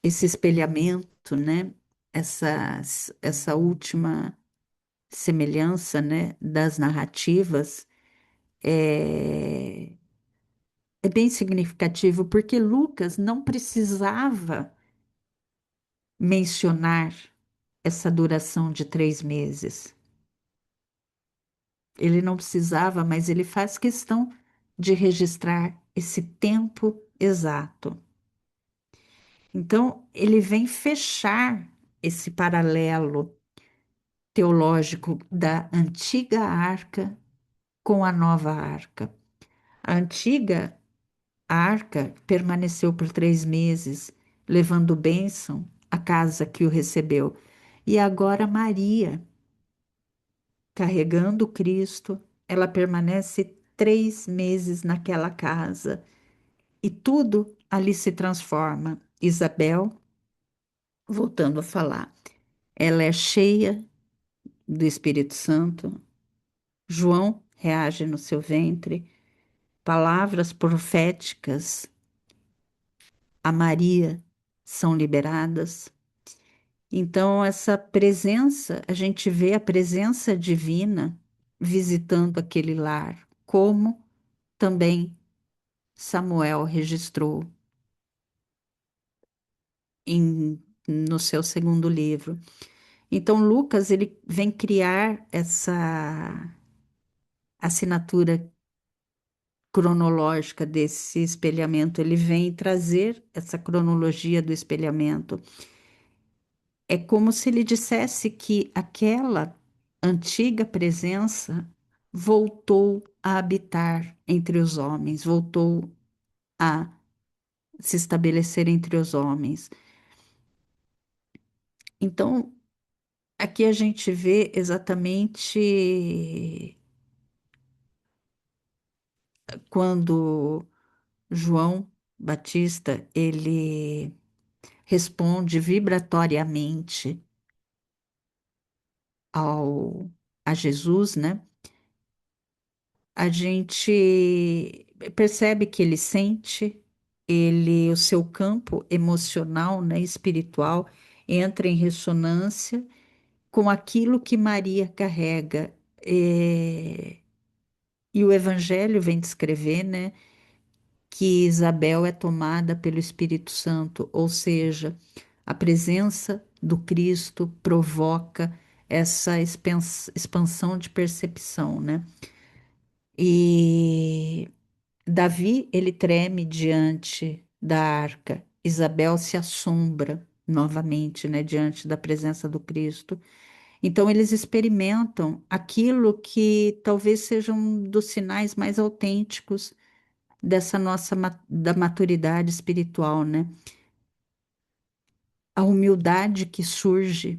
esse espelhamento, né? Essa última semelhança, né, das narrativas é, é bem significativo, porque Lucas não precisava mencionar essa duração de 3 meses. Ele não precisava, mas ele faz questão de registrar esse tempo exato. Então, ele vem fechar esse paralelo teológico da antiga arca com a nova arca. A antiga arca permaneceu por 3 meses, levando bênção à casa que o recebeu. E agora Maria, carregando Cristo, ela permanece 3 meses naquela casa e tudo ali se transforma. Isabel, voltando a falar, ela é cheia do Espírito Santo. João reage no seu ventre. Palavras proféticas a Maria são liberadas. Então, essa presença, a gente vê a presença divina visitando aquele lar, como também Samuel registrou no seu segundo livro. Então, Lucas, ele vem criar essa assinatura cronológica desse espelhamento, ele vem trazer essa cronologia do espelhamento. É como se ele dissesse que aquela antiga presença voltou a habitar entre os homens, voltou a se estabelecer entre os homens. Então, aqui a gente vê exatamente quando João Batista ele responde vibratoriamente a Jesus, né? A gente percebe que ele sente, o seu campo emocional, né, espiritual, entra em ressonância com aquilo que Maria carrega. E o Evangelho vem descrever, né, que Isabel é tomada pelo Espírito Santo, ou seja, a presença do Cristo provoca essa expansão de percepção, né? E Davi, ele treme diante da arca. Isabel se assombra novamente, né, diante da presença do Cristo. Então, eles experimentam aquilo que talvez seja um dos sinais mais autênticos dessa nossa da maturidade espiritual, né? A humildade que surge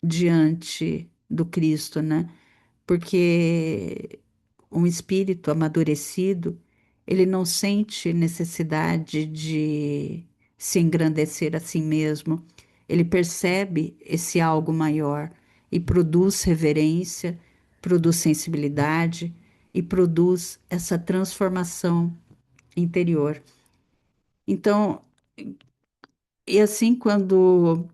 diante do Cristo, né? Porque um espírito amadurecido, ele não sente necessidade de se engrandecer a si mesmo. Ele percebe esse algo maior e produz reverência, produz sensibilidade e produz essa transformação interior. Então, e assim, quando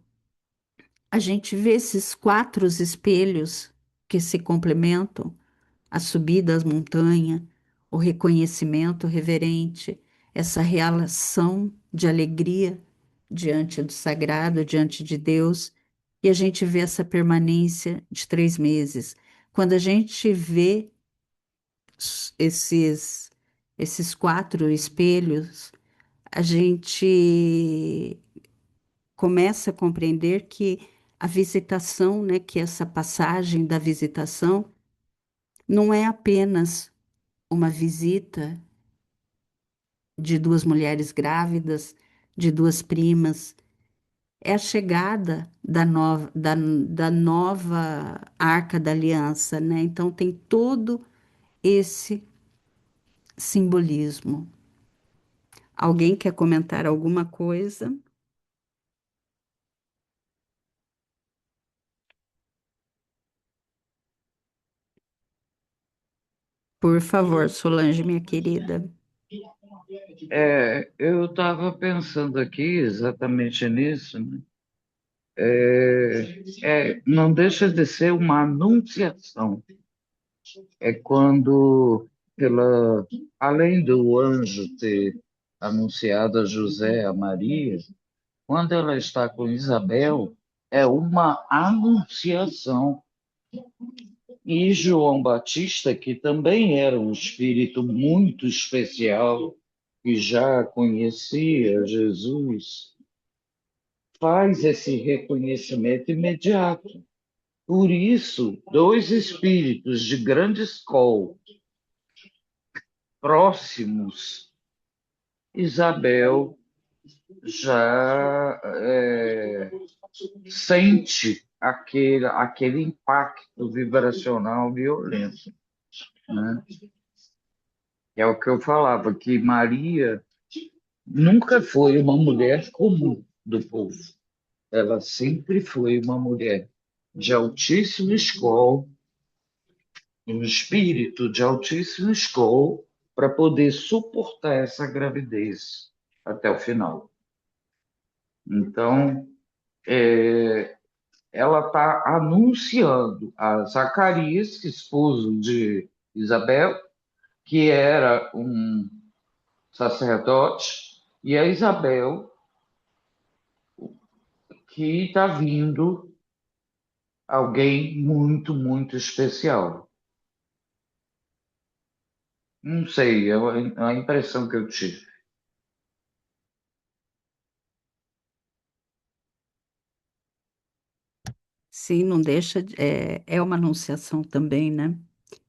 a gente vê esses quatro espelhos que se complementam, a subida às montanhas, o reconhecimento reverente, essa relação de alegria diante do sagrado, diante de Deus, e a gente vê essa permanência de 3 meses. Quando a gente vê esses, esses quatro espelhos, a gente começa a compreender que a visitação, né, que essa passagem da visitação Não é apenas uma visita de duas mulheres grávidas, de duas primas, é a chegada da nova Arca da Aliança, né? Então tem todo esse simbolismo. Alguém quer comentar alguma coisa? Por favor, Solange, minha querida. Eu estava pensando aqui exatamente nisso, né? Não deixa de ser uma anunciação. É quando, além do anjo ter anunciado a José, a Maria, quando ela está com Isabel, é uma anunciação. E João Batista, que também era um espírito muito especial, que já conhecia Jesus, faz esse reconhecimento imediato. Por isso, dois espíritos de grande escola próximos, Isabel já sente aquele impacto vibracional violento, né? É o que eu falava, que Maria nunca foi uma mulher comum do povo. Ela sempre foi uma mulher de altíssima escola, um espírito de altíssima escola, para poder suportar essa gravidez até o final. Então, é, ela está anunciando a Zacarias, esposo de Isabel, que era um sacerdote, e a Isabel, que está vindo alguém muito, muito especial. Não sei, é a impressão que eu tive. Sim, não deixa, é uma anunciação também, né?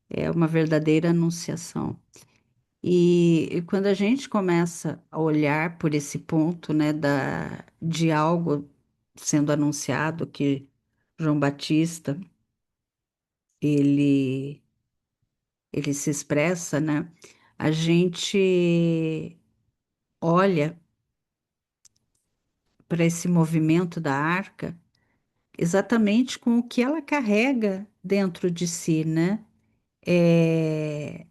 É uma verdadeira anunciação. E quando a gente começa a olhar por esse ponto, né, de algo sendo anunciado, que João Batista, ele, ele se expressa, né? A gente olha para esse movimento da arca exatamente com o que ela carrega dentro de si, né? É,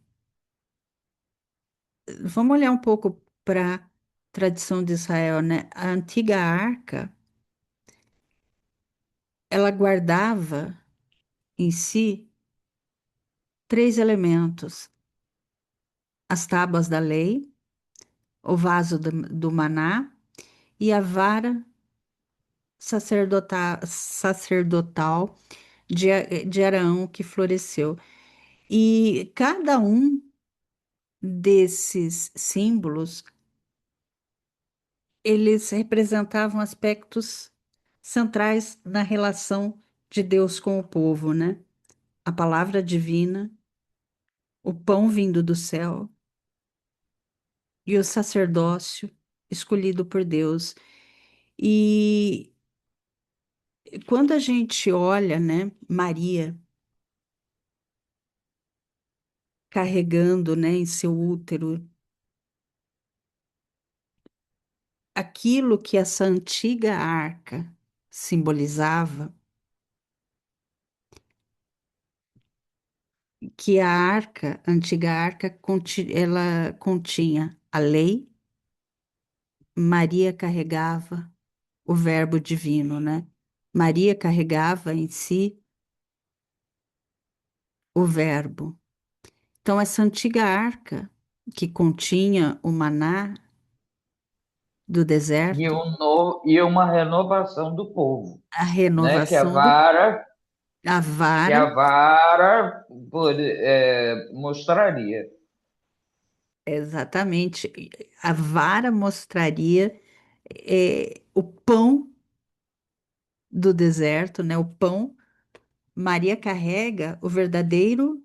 vamos olhar um pouco para a tradição de Israel, né? A antiga arca, ela guardava em si três elementos: as tábuas da lei, o vaso do maná e a vara sacerdotal de Arão que floresceu. E cada um desses símbolos, eles representavam aspectos centrais na relação de Deus com o povo, né? A palavra divina, o pão vindo do céu e o sacerdócio escolhido por Deus. E quando a gente olha, né, Maria carregando, né, em seu útero aquilo que essa antiga arca simbolizava, que a antiga arca, ela continha a lei, Maria carregava o verbo divino, né? Maria carregava em si o verbo. Então, essa antiga arca que continha o maná do E, deserto, e uma renovação do povo, a né? renovação do a que vara, a vara mostraria. exatamente, a vara mostraria o pão do deserto, né? O pão, Maria carrega o verdadeiro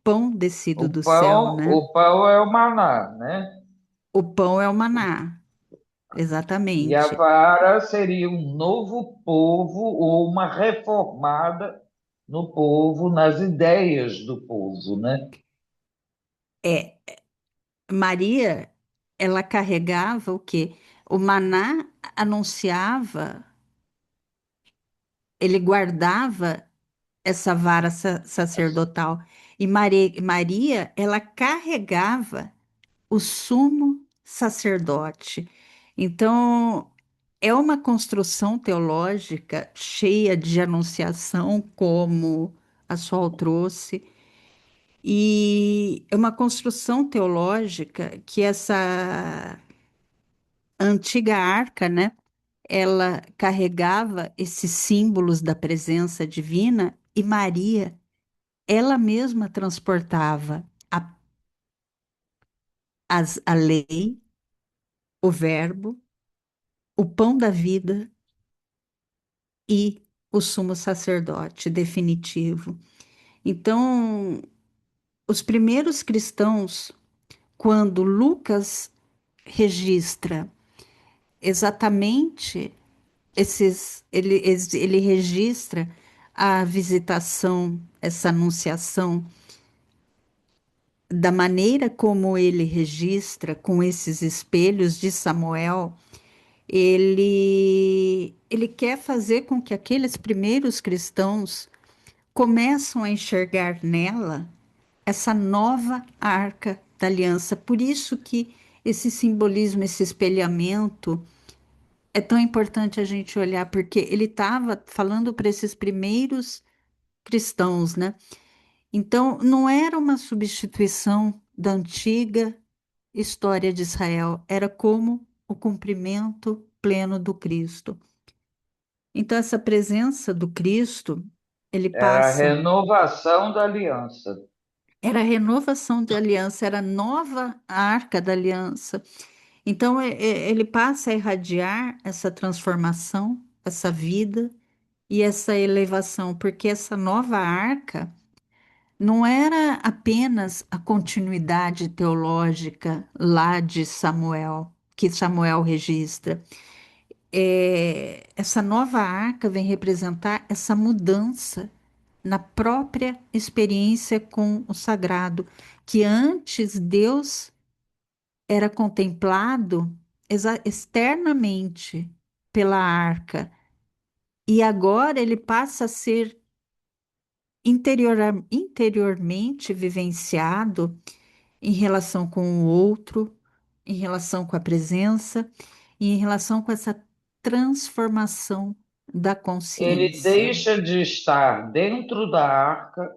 pão descido do céu, né? O pão é o maná, né? O pão é o maná, E a exatamente. vara seria um novo povo ou uma reformada no povo, nas ideias do povo, né? É, Maria, ela carregava o quê? O maná anunciava, ele guardava essa vara sacerdotal. E Maria, ela carregava o sumo sacerdote. Então, é uma construção teológica cheia de anunciação, como a Sol trouxe, e é uma construção teológica que essa antiga arca, né, ela carregava esses símbolos da presença divina e Maria, ela mesma transportava a lei, o verbo, o pão da vida e o sumo sacerdote definitivo. Então, os primeiros cristãos, quando Lucas registra exatamente ele registra a visitação, essa anunciação, da maneira como ele registra com esses espelhos de Samuel, ele quer fazer com que aqueles primeiros cristãos começam a enxergar nela essa nova arca da aliança. Por isso que esse simbolismo, esse espelhamento é tão importante a gente olhar, porque ele estava falando para esses primeiros cristãos, né? Então, não era uma substituição da antiga história de Israel, era como o cumprimento pleno do Cristo. Então, essa presença do Cristo, ele Era a passa, renovação da aliança. era a renovação da aliança, era a nova arca da aliança. Então, ele passa a irradiar essa transformação, essa vida e essa elevação, porque essa nova arca não era apenas a continuidade teológica lá de Samuel, que Samuel registra. Essa nova arca vem representar essa mudança na própria experiência com o sagrado, que antes Deus era contemplado externamente pela arca, e agora ele passa a ser interiormente vivenciado em relação com o outro, em relação com a presença e em relação com essa transformação da Ele consciência deixa de estar dentro da arca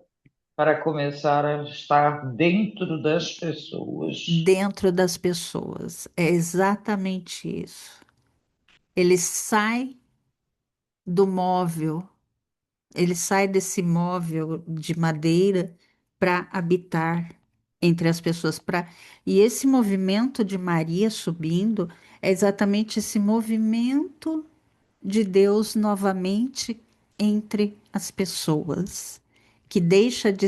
para começar a estar dentro das pessoas. dentro das pessoas. É exatamente isso. Ele sai do móvel, ele sai desse móvel de madeira para habitar entre as pessoas. E esse movimento de Maria subindo é exatamente esse movimento de Deus novamente entre as pessoas, que deixa de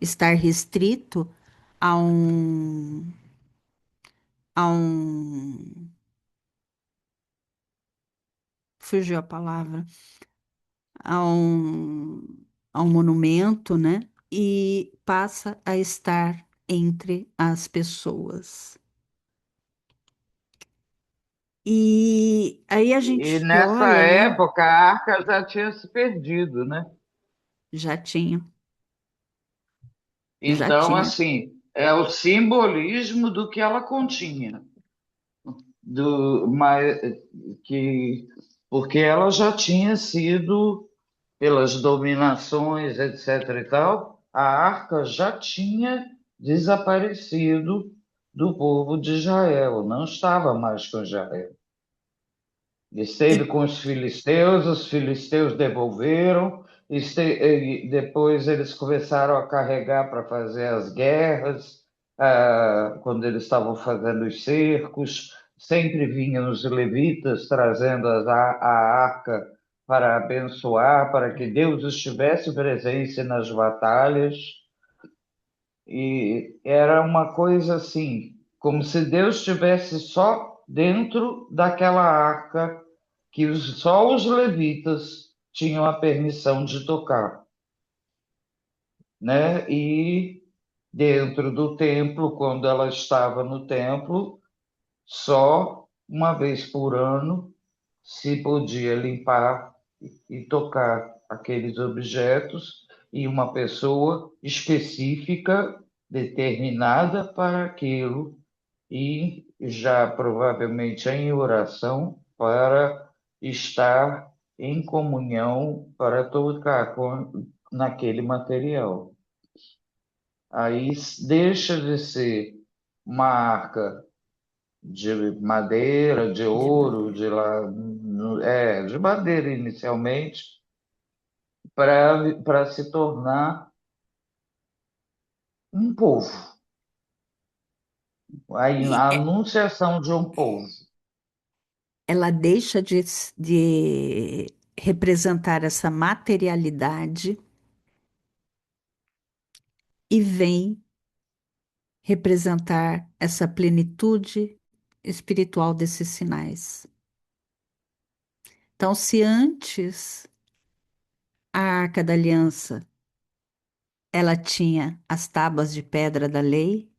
estar restrito a um, fugiu a palavra, a um, a um monumento, né? E passa a estar entre as pessoas. E aí a E gente nessa olha, né? época a arca já tinha se perdido, né? Já tinha, já Então, tinha. assim, é o simbolismo do que ela continha, mas que porque ela já tinha sido pelas dominações, etc. e tal, a arca já tinha desaparecido do povo de Israel, não estava mais com Israel. Esteve E com os filisteus devolveram, e depois eles começaram a carregar para fazer as guerras, quando eles estavam fazendo os cercos, sempre vinham os levitas trazendo a arca para abençoar, para que Deus estivesse presente nas batalhas. E era uma coisa assim, como se Deus estivesse só dentro daquela arca que só os levitas tinham a permissão de tocar, né? E dentro do templo, quando ela estava no templo, só uma vez por ano se podia limpar e tocar aqueles objetos e uma pessoa específica, determinada para aquilo, e já provavelmente em oração para estar em comunhão para tocar naquele material. Aí deixa de ser uma arca de madeira, de De ouro, madeira. de lá, de madeira inicialmente, para se tornar um povo, E a anunciação de um povo. ela deixa de representar essa materialidade e vem representar essa plenitude espiritual desses sinais. Então, se antes a Arca da Aliança ela tinha as tábuas de pedra da lei,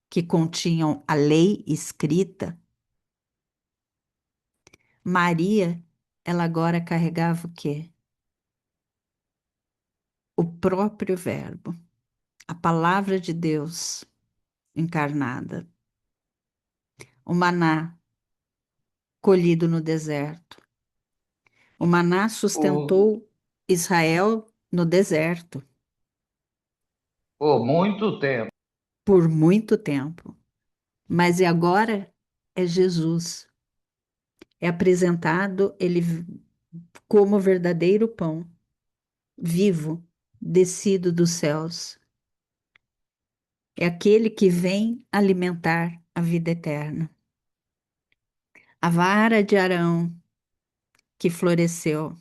que continham a lei escrita, Maria, ela agora carregava o quê? O próprio Verbo, a palavra de Deus encarnada, o maná colhido no deserto. O maná Por, sustentou Israel no deserto por muito tempo. por muito tempo. Mas e agora é Jesus. É apresentado ele como verdadeiro pão, vivo, descido dos céus. É aquele que vem alimentar a vida eterna. A vara de Arão que floresceu,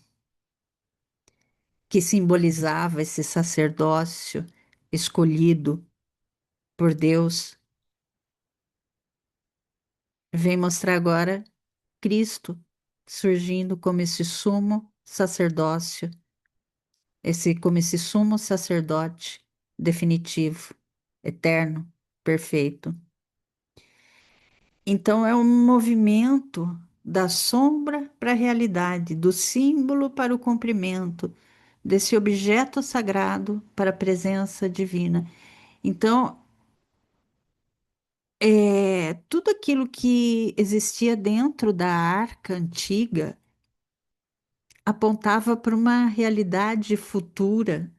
que simbolizava esse sacerdócio escolhido por Deus, vem mostrar agora Cristo surgindo como esse sumo sacerdócio, como esse sumo sacerdote definitivo, eterno, perfeito. Então é um movimento da sombra para a realidade, do símbolo para o cumprimento, desse objeto sagrado para a presença divina. Então, tudo aquilo que existia dentro da arca antiga apontava para uma realidade futura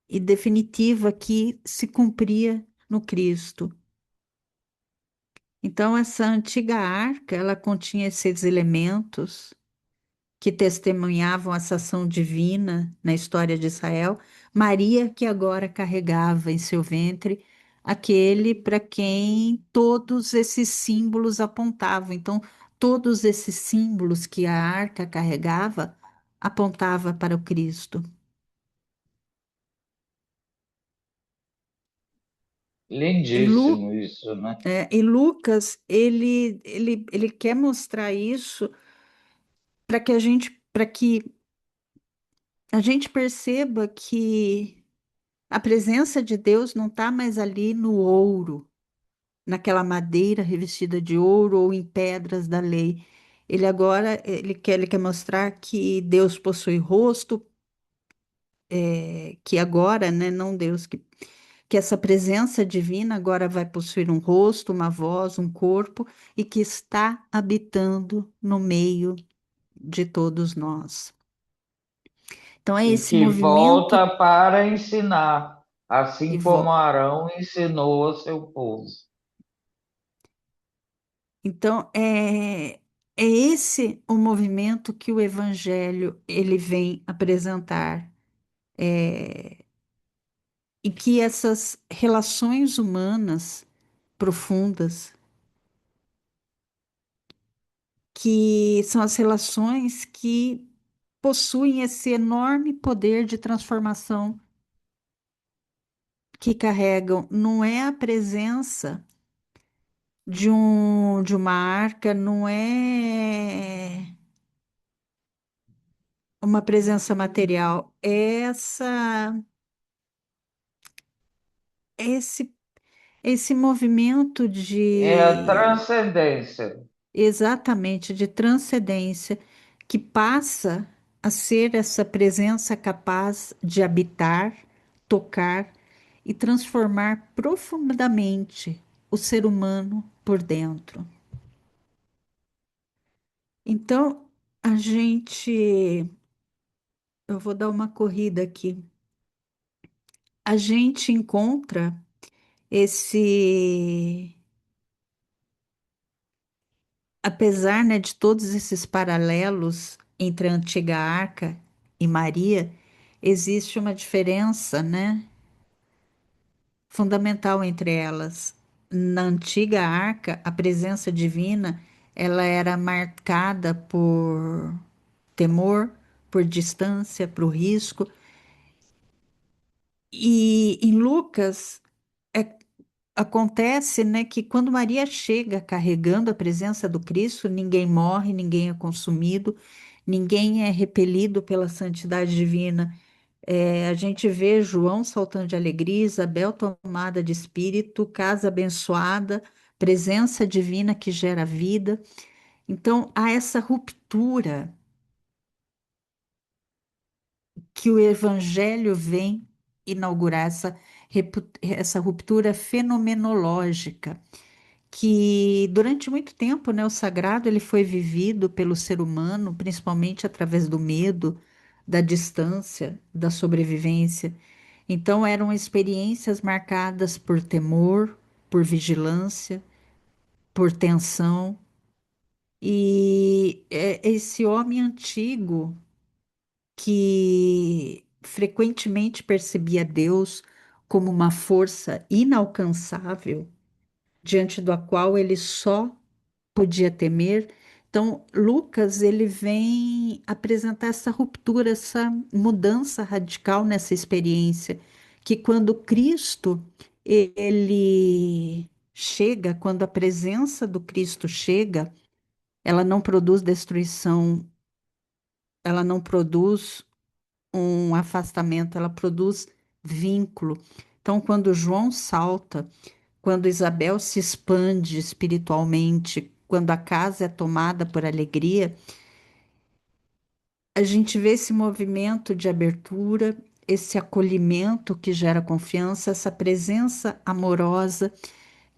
e definitiva que se cumpria no Cristo. Então, essa antiga arca, ela continha esses elementos que testemunhavam essa ação divina na história de Israel. Maria, que agora carregava em seu ventre aquele para quem todos esses símbolos apontavam. Então, todos esses símbolos que a arca carregava apontava para o Cristo. E, Lindíssimo isso, né? E Lucas, ele quer mostrar isso para que a gente perceba que a presença de Deus não está mais ali no ouro, naquela madeira revestida de ouro ou em pedras da lei. Ele quer mostrar que Deus possui rosto, que agora, né, não Deus, que essa presença divina agora vai possuir um rosto, uma voz, um corpo e que está habitando no meio de todos nós. Então é E esse que movimento volta para ensinar, que assim como volta. Arão ensinou ao seu povo. Então é esse o movimento que o Evangelho ele vem apresentar, é, e que essas relações humanas profundas, que são as relações que possuem esse enorme poder de transformação que carregam, não é a presença de uma arca, não é uma presença material, é esse, esse movimento É a de, transcendência. exatamente, de transcendência, que passa a ser essa presença capaz de habitar, tocar e transformar profundamente o ser humano por dentro. Então, a gente, eu vou dar uma corrida aqui. A gente encontra esse, apesar, né, de todos esses paralelos entre a antiga Arca e Maria, existe uma diferença, né, fundamental entre elas. Na antiga Arca, a presença divina, ela era marcada por temor, por distância, por risco. E em Lucas, é acontece, né, que quando Maria chega carregando a presença do Cristo, ninguém morre, ninguém é consumido, ninguém é repelido pela santidade divina. A gente vê João saltando de alegria, Isabel tomada de espírito, casa abençoada, presença divina que gera vida. Então, há essa ruptura que o Evangelho vem inaugurar, essa ruptura fenomenológica que durante muito tempo, né, o sagrado ele foi vivido pelo ser humano, principalmente através do medo, da distância, da sobrevivência. Então eram experiências marcadas por temor, por vigilância, por tensão. E esse homem antigo que frequentemente percebia Deus como uma força inalcançável, diante da qual ele só podia temer. Então, Lucas, ele vem apresentar essa ruptura, essa mudança radical nessa experiência, que quando Cristo, ele chega, quando a presença do Cristo chega, ela não produz destruição, ela não produz um afastamento, ela produz vínculo. Então, quando João salta, quando Isabel se expande espiritualmente, quando a casa é tomada por alegria, a gente vê esse movimento de abertura, esse acolhimento que gera confiança, essa presença amorosa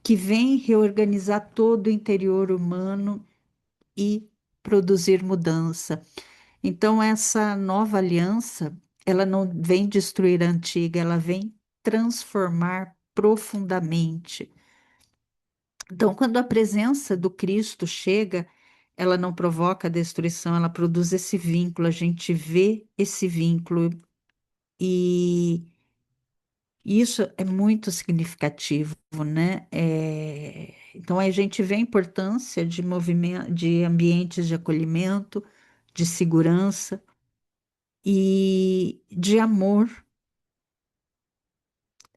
que vem reorganizar todo o interior humano e produzir mudança. Então, essa nova aliança, ela não vem destruir a antiga, ela vem transformar profundamente. Então, quando a presença do Cristo chega, ela não provoca destruição, ela produz esse vínculo, a gente vê esse vínculo e isso é muito significativo, né? Então, a gente vê a importância de movimento, de ambientes de acolhimento, de segurança e de amor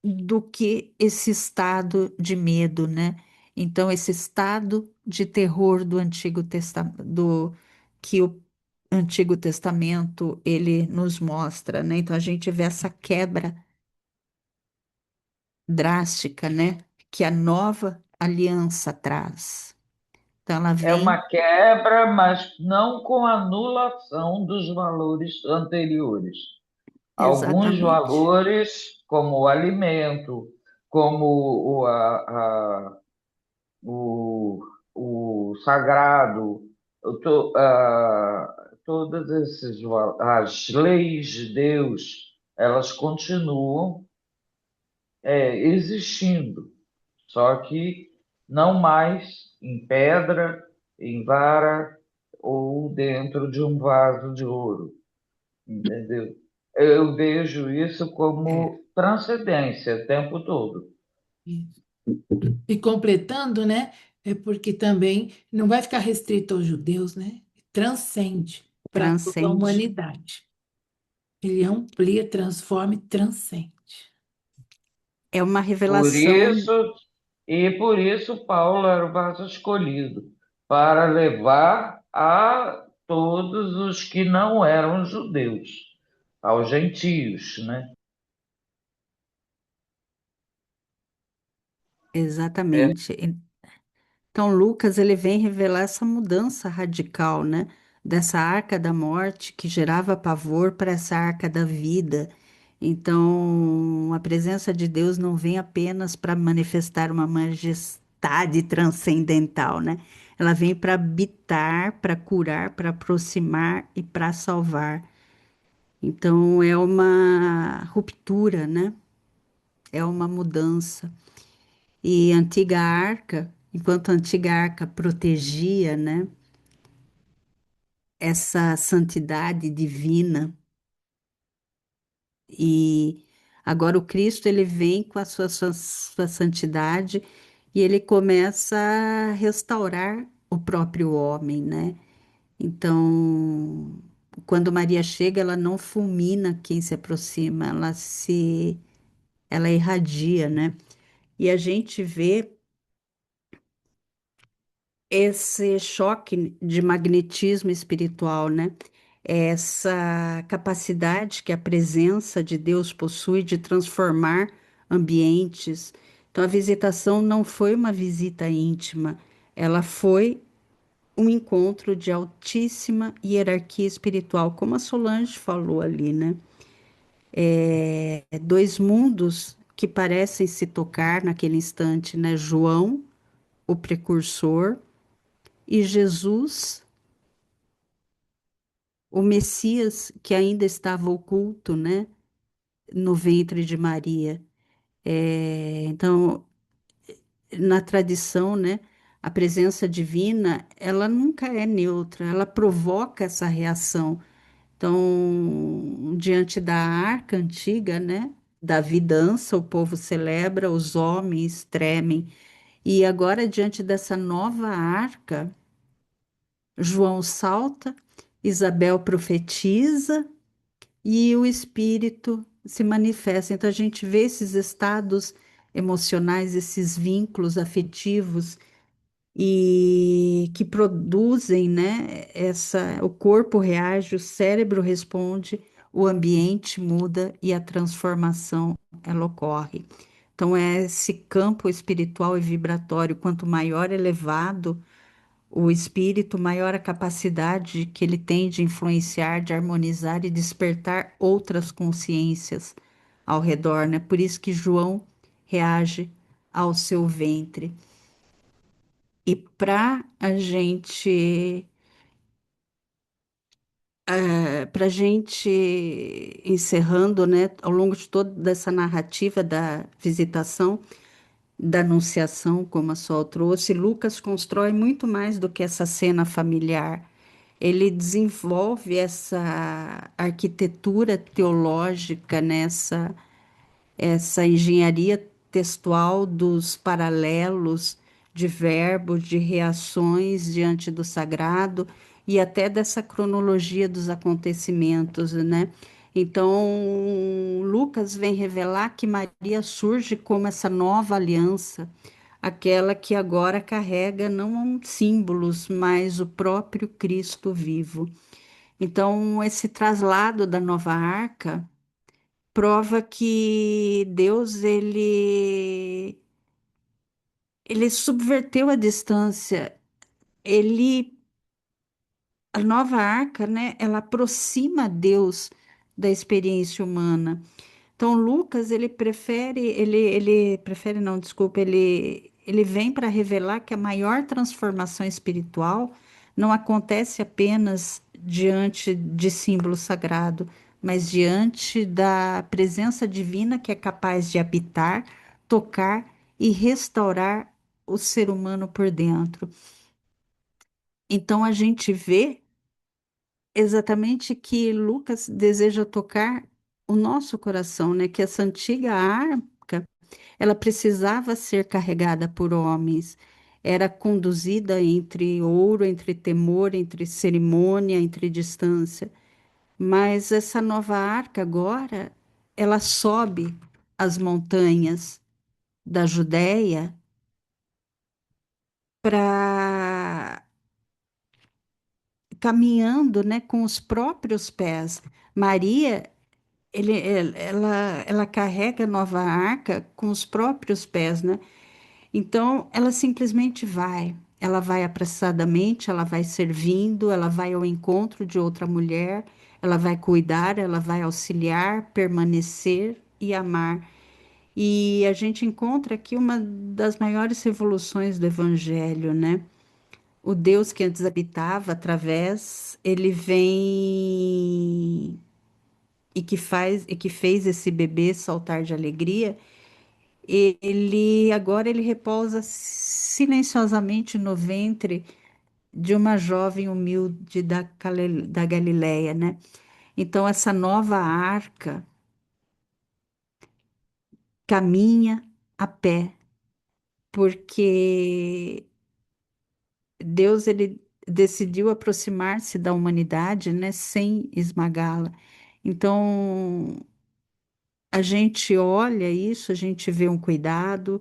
do que esse estado de medo, né? Então, esse estado de terror do Antigo Testamento, do que o Antigo Testamento ele nos mostra, né? Então, a gente vê essa quebra drástica, né? Que a nova aliança traz. Então, ela É uma vem, quebra, mas não com anulação dos valores anteriores. Alguns exatamente, valores, como o alimento, como o, o sagrado, todas as leis de Deus, elas continuam existindo, só que não mais em pedra, em vara ou dentro de um vaso de ouro, entendeu? Eu vejo isso É, como transcendência o tempo todo. isso. E completando, né? É porque também não vai ficar restrito aos judeus, né? Transcende para toda a transcende. humanidade. Ele amplia, transforma e transcende. É uma Por revelação, isso, por isso Paulo era o vaso escolhido, para levar a todos os que não eram judeus, aos gentios, né? É, exatamente. Então, Lucas, ele vem revelar essa mudança radical, né? Dessa arca da morte que gerava pavor para essa arca da vida. Então, a presença de Deus não vem apenas para manifestar uma majestade transcendental, né? Ela vem para habitar, para curar, para aproximar e para salvar. Então, é uma ruptura, né? É uma mudança. E a antiga arca, enquanto a antiga arca protegia, né, essa santidade divina, e agora o Cristo ele vem com a sua santidade e ele começa a restaurar o próprio homem, né? Então, quando Maria chega, ela não fulmina quem se aproxima, ela irradia, né? E a gente vê esse choque de magnetismo espiritual, né? Essa capacidade que a presença de Deus possui de transformar ambientes. Então, a visitação não foi uma visita íntima, ela foi um encontro de altíssima hierarquia espiritual, como a Solange falou ali, né? Dois mundos que parecem se tocar naquele instante, né? João, o precursor, e Jesus, o Messias que ainda estava oculto, né, no ventre de Maria. Então, na tradição, né, a presença divina, ela nunca é neutra, ela provoca essa reação. Então, diante da arca antiga, né, da vidança, o povo celebra, os homens tremem. E agora, diante dessa nova arca, João salta, Isabel profetiza, e o espírito se manifesta. Então a gente vê esses estados emocionais, esses vínculos afetivos e que produzem, né, o corpo reage, o cérebro responde, o ambiente muda e a transformação ela ocorre. Então é esse campo espiritual e vibratório, quanto maior elevado o espírito, maior a capacidade que ele tem de influenciar, de harmonizar e despertar outras consciências ao redor, né? Por isso que João reage ao seu ventre. E para gente encerrando, né, ao longo de toda essa narrativa da visitação, da anunciação, como a Sol trouxe, Lucas constrói muito mais do que essa cena familiar. Ele desenvolve essa arquitetura teológica nessa essa engenharia textual dos paralelos de verbos, de reações diante do sagrado e até dessa cronologia dos acontecimentos, né? Então, Lucas vem revelar que Maria surge como essa nova aliança, aquela que agora carrega não símbolos, mas o próprio Cristo vivo. Então, esse traslado da nova arca prova que Deus ele subverteu a distância. Ele a nova arca, né, ela aproxima Deus da experiência humana. Então, Lucas, ele prefere, não, desculpa, ele vem para revelar que a maior transformação espiritual não acontece apenas diante de símbolo sagrado, mas diante da presença divina que é capaz de habitar, tocar e restaurar o ser humano por dentro. Então, a gente vê exatamente que Lucas deseja tocar o nosso coração, né? Que essa antiga arca, ela precisava ser carregada por homens, era conduzida entre ouro, entre temor, entre cerimônia, entre distância. Mas essa nova arca agora, ela sobe as montanhas da Judéia para caminhando, né, com os próprios pés. Maria, ela carrega a nova arca com os próprios pés, né? Então, ela simplesmente vai. Ela vai apressadamente, ela vai servindo, ela vai ao encontro de outra mulher, ela vai cuidar, ela vai auxiliar, permanecer e amar. E a gente encontra aqui uma das maiores revoluções do Evangelho, né? O Deus que antes habitava através, ele vem e que fez esse bebê saltar de alegria, ele agora ele repousa silenciosamente no ventre de uma jovem humilde da Galileia, né? Então essa nova arca caminha a pé, porque Deus ele decidiu aproximar-se da humanidade, né, sem esmagá-la. Então, a gente olha isso, a gente vê um cuidado,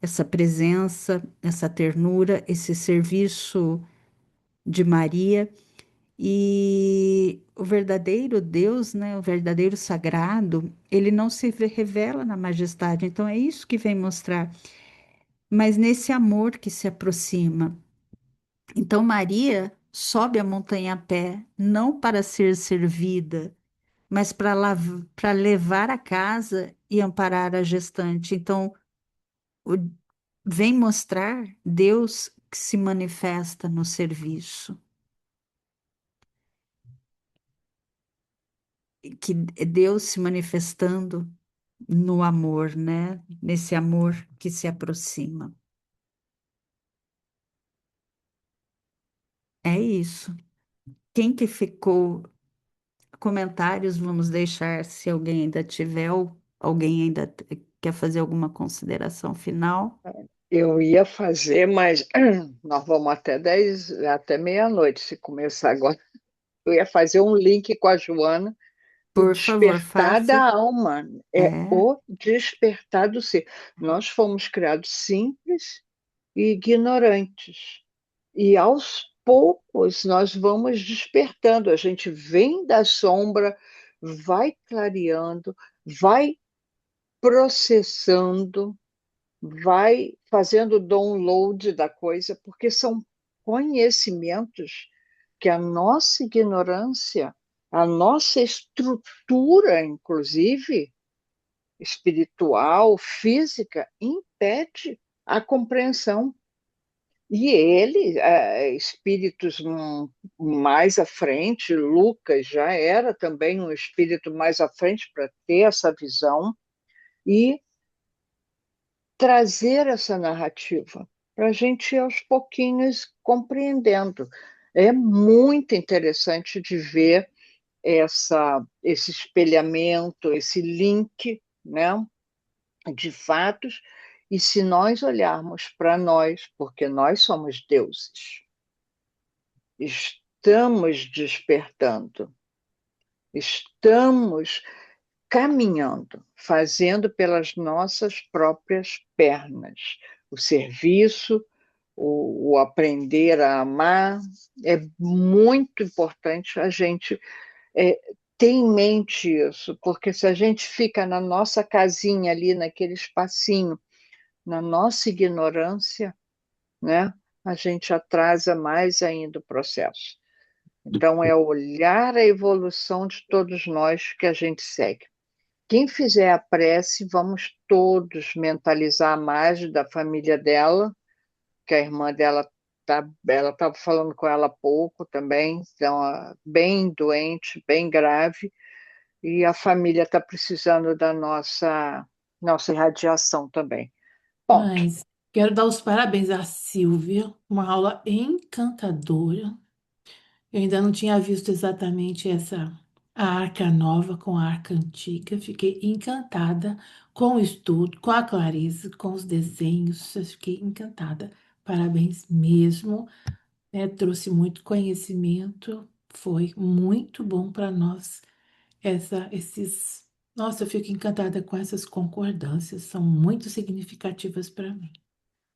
essa presença, essa ternura, esse serviço de Maria e o verdadeiro Deus, né, o verdadeiro sagrado, ele não se revela na majestade. Então, é isso que vem mostrar, mas nesse amor que se aproxima. Então, Maria sobe a montanha a pé, não para ser servida, mas para levar a casa e amparar a gestante. Então, o- vem mostrar Deus que se manifesta no serviço, que é Deus se manifestando no amor, né? Nesse amor que se aproxima. É isso. Quem que ficou? Comentários, vamos deixar se alguém ainda tiver ou alguém ainda quer fazer alguma consideração final. Eu ia fazer, mas nós vamos até 10, até meia-noite, se começar agora. Eu ia fazer um link com a Joana. O Por favor, despertar da faça. alma é É, o despertar do ser. Nós fomos criados simples e ignorantes. E aos poucos nós vamos despertando. A gente vem da sombra, vai clareando, vai processando, vai fazendo download da coisa, porque são conhecimentos que a nossa ignorância, a nossa estrutura, inclusive espiritual, física, impede a compreensão. E ele, espíritos mais à frente, Lucas já era também um espírito mais à frente para ter essa visão e trazer essa narrativa para a gente ir aos pouquinhos compreendendo. É muito interessante de ver esse espelhamento, esse link, né, de fatos, e se nós olharmos para nós, porque nós somos deuses, estamos despertando, estamos caminhando, fazendo pelas nossas próprias pernas. O serviço, o aprender a amar, é muito importante a gente ter em mente isso, porque se a gente fica na nossa casinha ali, naquele espacinho, na nossa ignorância, né, a gente atrasa mais ainda o processo. Então, é olhar a evolução de todos nós que a gente segue. Quem fizer a prece, vamos todos mentalizar a Magem da família dela, que a irmã dela ela estava falando com ela há pouco também, então, bem doente, bem grave, e a família está precisando da nossa irradiação também. Ponto. Mas quero dar os parabéns à Silvia, uma aula encantadora. Eu ainda não tinha visto exatamente a arca nova com a arca antiga. Fiquei encantada com o estudo, com a clareza, com os desenhos. Eu fiquei encantada. Parabéns mesmo, né? Trouxe muito conhecimento. Foi muito bom para nós esses Nossa, eu fico encantada com essas concordâncias, são muito significativas para mim.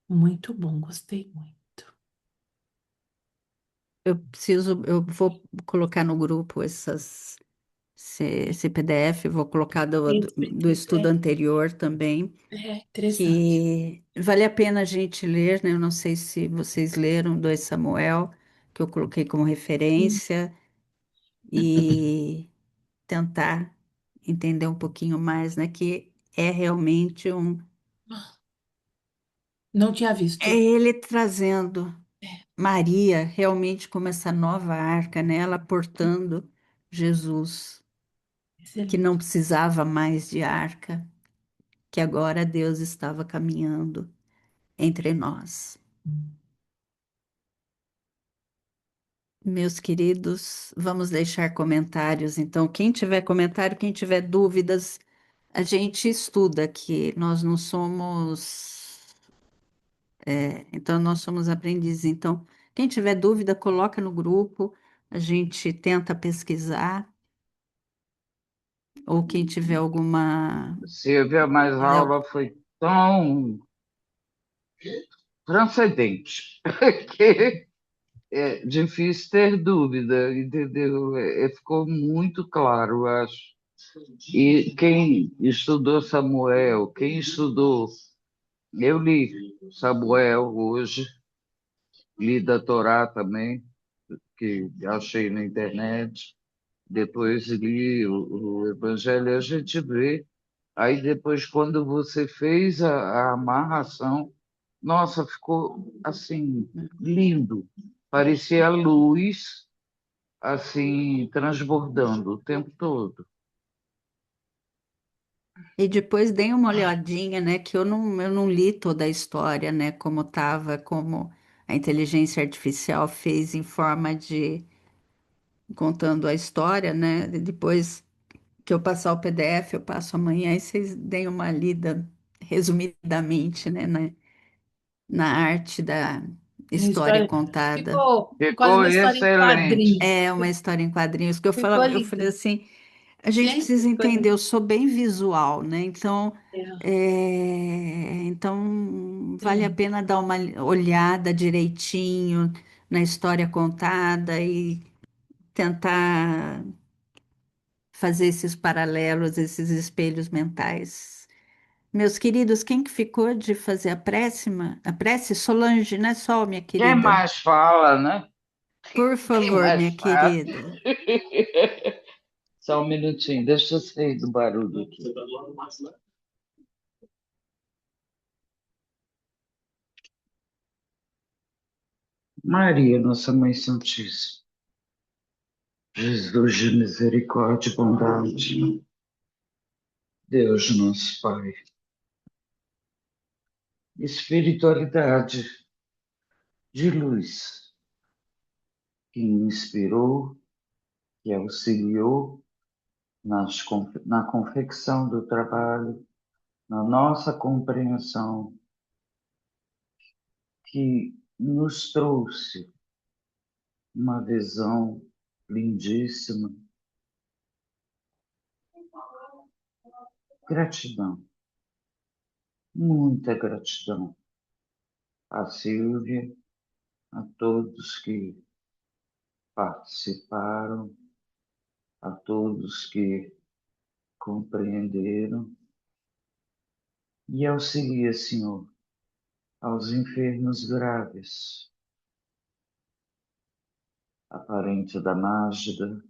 Muito bom, gostei muito. Eu vou colocar no grupo esse PDF, vou colocar do estudo É, anterior também, é interessante. que vale a pena a gente ler, né? Eu não sei se vocês leram 2 Samuel, que eu coloquei como Hum. referência, e tentar entender um pouquinho mais, né? Que é realmente Não tinha é visto. ele trazendo É, Maria realmente como essa nova arca, né? Ela portando Jesus, que não excelente. precisava mais de arca, que agora Deus estava caminhando entre nós. Meus queridos, vamos deixar comentários. Então, quem tiver comentário, quem tiver dúvidas, a gente estuda aqui. Nós não somos, então nós somos aprendizes. Então, quem tiver dúvida, coloca no grupo. A gente tenta pesquisar. Ou quem tiver alguma, Silvia, mas a quiser- aula foi tão transcendente que é difícil ter dúvida, entendeu? Ficou muito claro, eu acho. E quem estudou Samuel, quem estudou, eu li Samuel hoje, li da Torá também, que achei na internet, depois li o Evangelho, e a gente vê. Aí depois, quando você fez a amarração, nossa, ficou assim, lindo. Parecia luz, assim, transbordando o tempo todo. e depois deem uma olhadinha, né? Que eu não li toda a história, né? Como estava, como a inteligência artificial fez em forma de contando a história, né? E depois que eu passar o PDF, eu passo amanhã e vocês deem uma lida resumidamente, né? Na arte da Uma história história. contada. Ficou quase Ficou uma história em excelente. quadrinhos. É uma história em quadrinhos que Ficou eu falei linda. assim, a gente Gente, precisa ficou entender, linda. eu sou bem visual, né? Então, É, então vale a sim. pena dar uma olhada direitinho na história contada e tentar fazer esses paralelos, esses espelhos mentais. Meus queridos, quem que ficou de fazer a prece? A prece? Solange, né? Sol, minha Quem querida. mais fala, né? Por Quem favor, mais minha fala? querida. Só um minutinho, deixa eu sair do barulho aqui. Maria, Nossa Mãe Santíssima, Jesus de misericórdia e bondade, Deus nosso Pai, espiritualidade de luz, que inspirou, que auxiliou na confecção do trabalho, na nossa compreensão, que nos trouxe uma visão lindíssima. Gratidão, muita gratidão a Silvia, a todos que participaram, a todos que compreenderam, e auxilia, Senhor, aos enfermos graves, a parente da Mágida,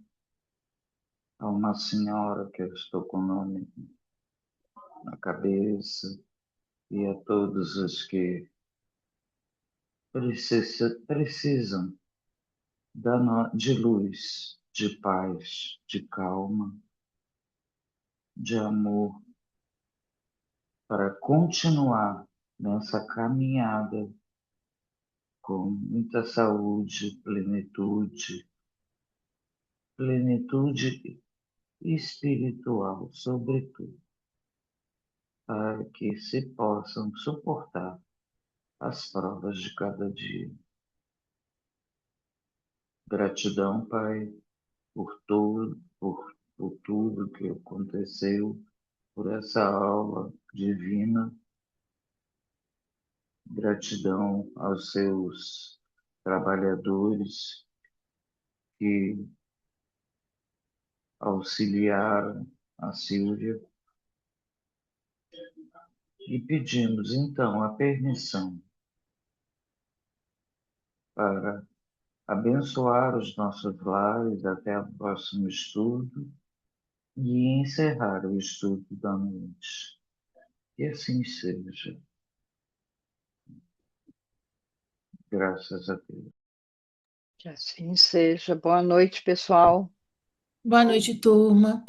a uma senhora que eu estou com o nome na cabeça, e a todos os que precisam de luz, de paz, de calma, de amor, para continuar nessa caminhada com muita saúde, plenitude espiritual, sobretudo, para que se possam suportar as provas de cada dia. Gratidão, Pai, por tudo, por tudo que aconteceu, por essa aula divina. Gratidão aos seus trabalhadores que auxiliaram a Sílvia. E pedimos, então, a permissão para abençoar os nossos lares até o próximo estudo e encerrar o estudo da noite. Que assim seja. Graças a Deus. Que assim seja. Boa noite, pessoal. Boa noite, turma.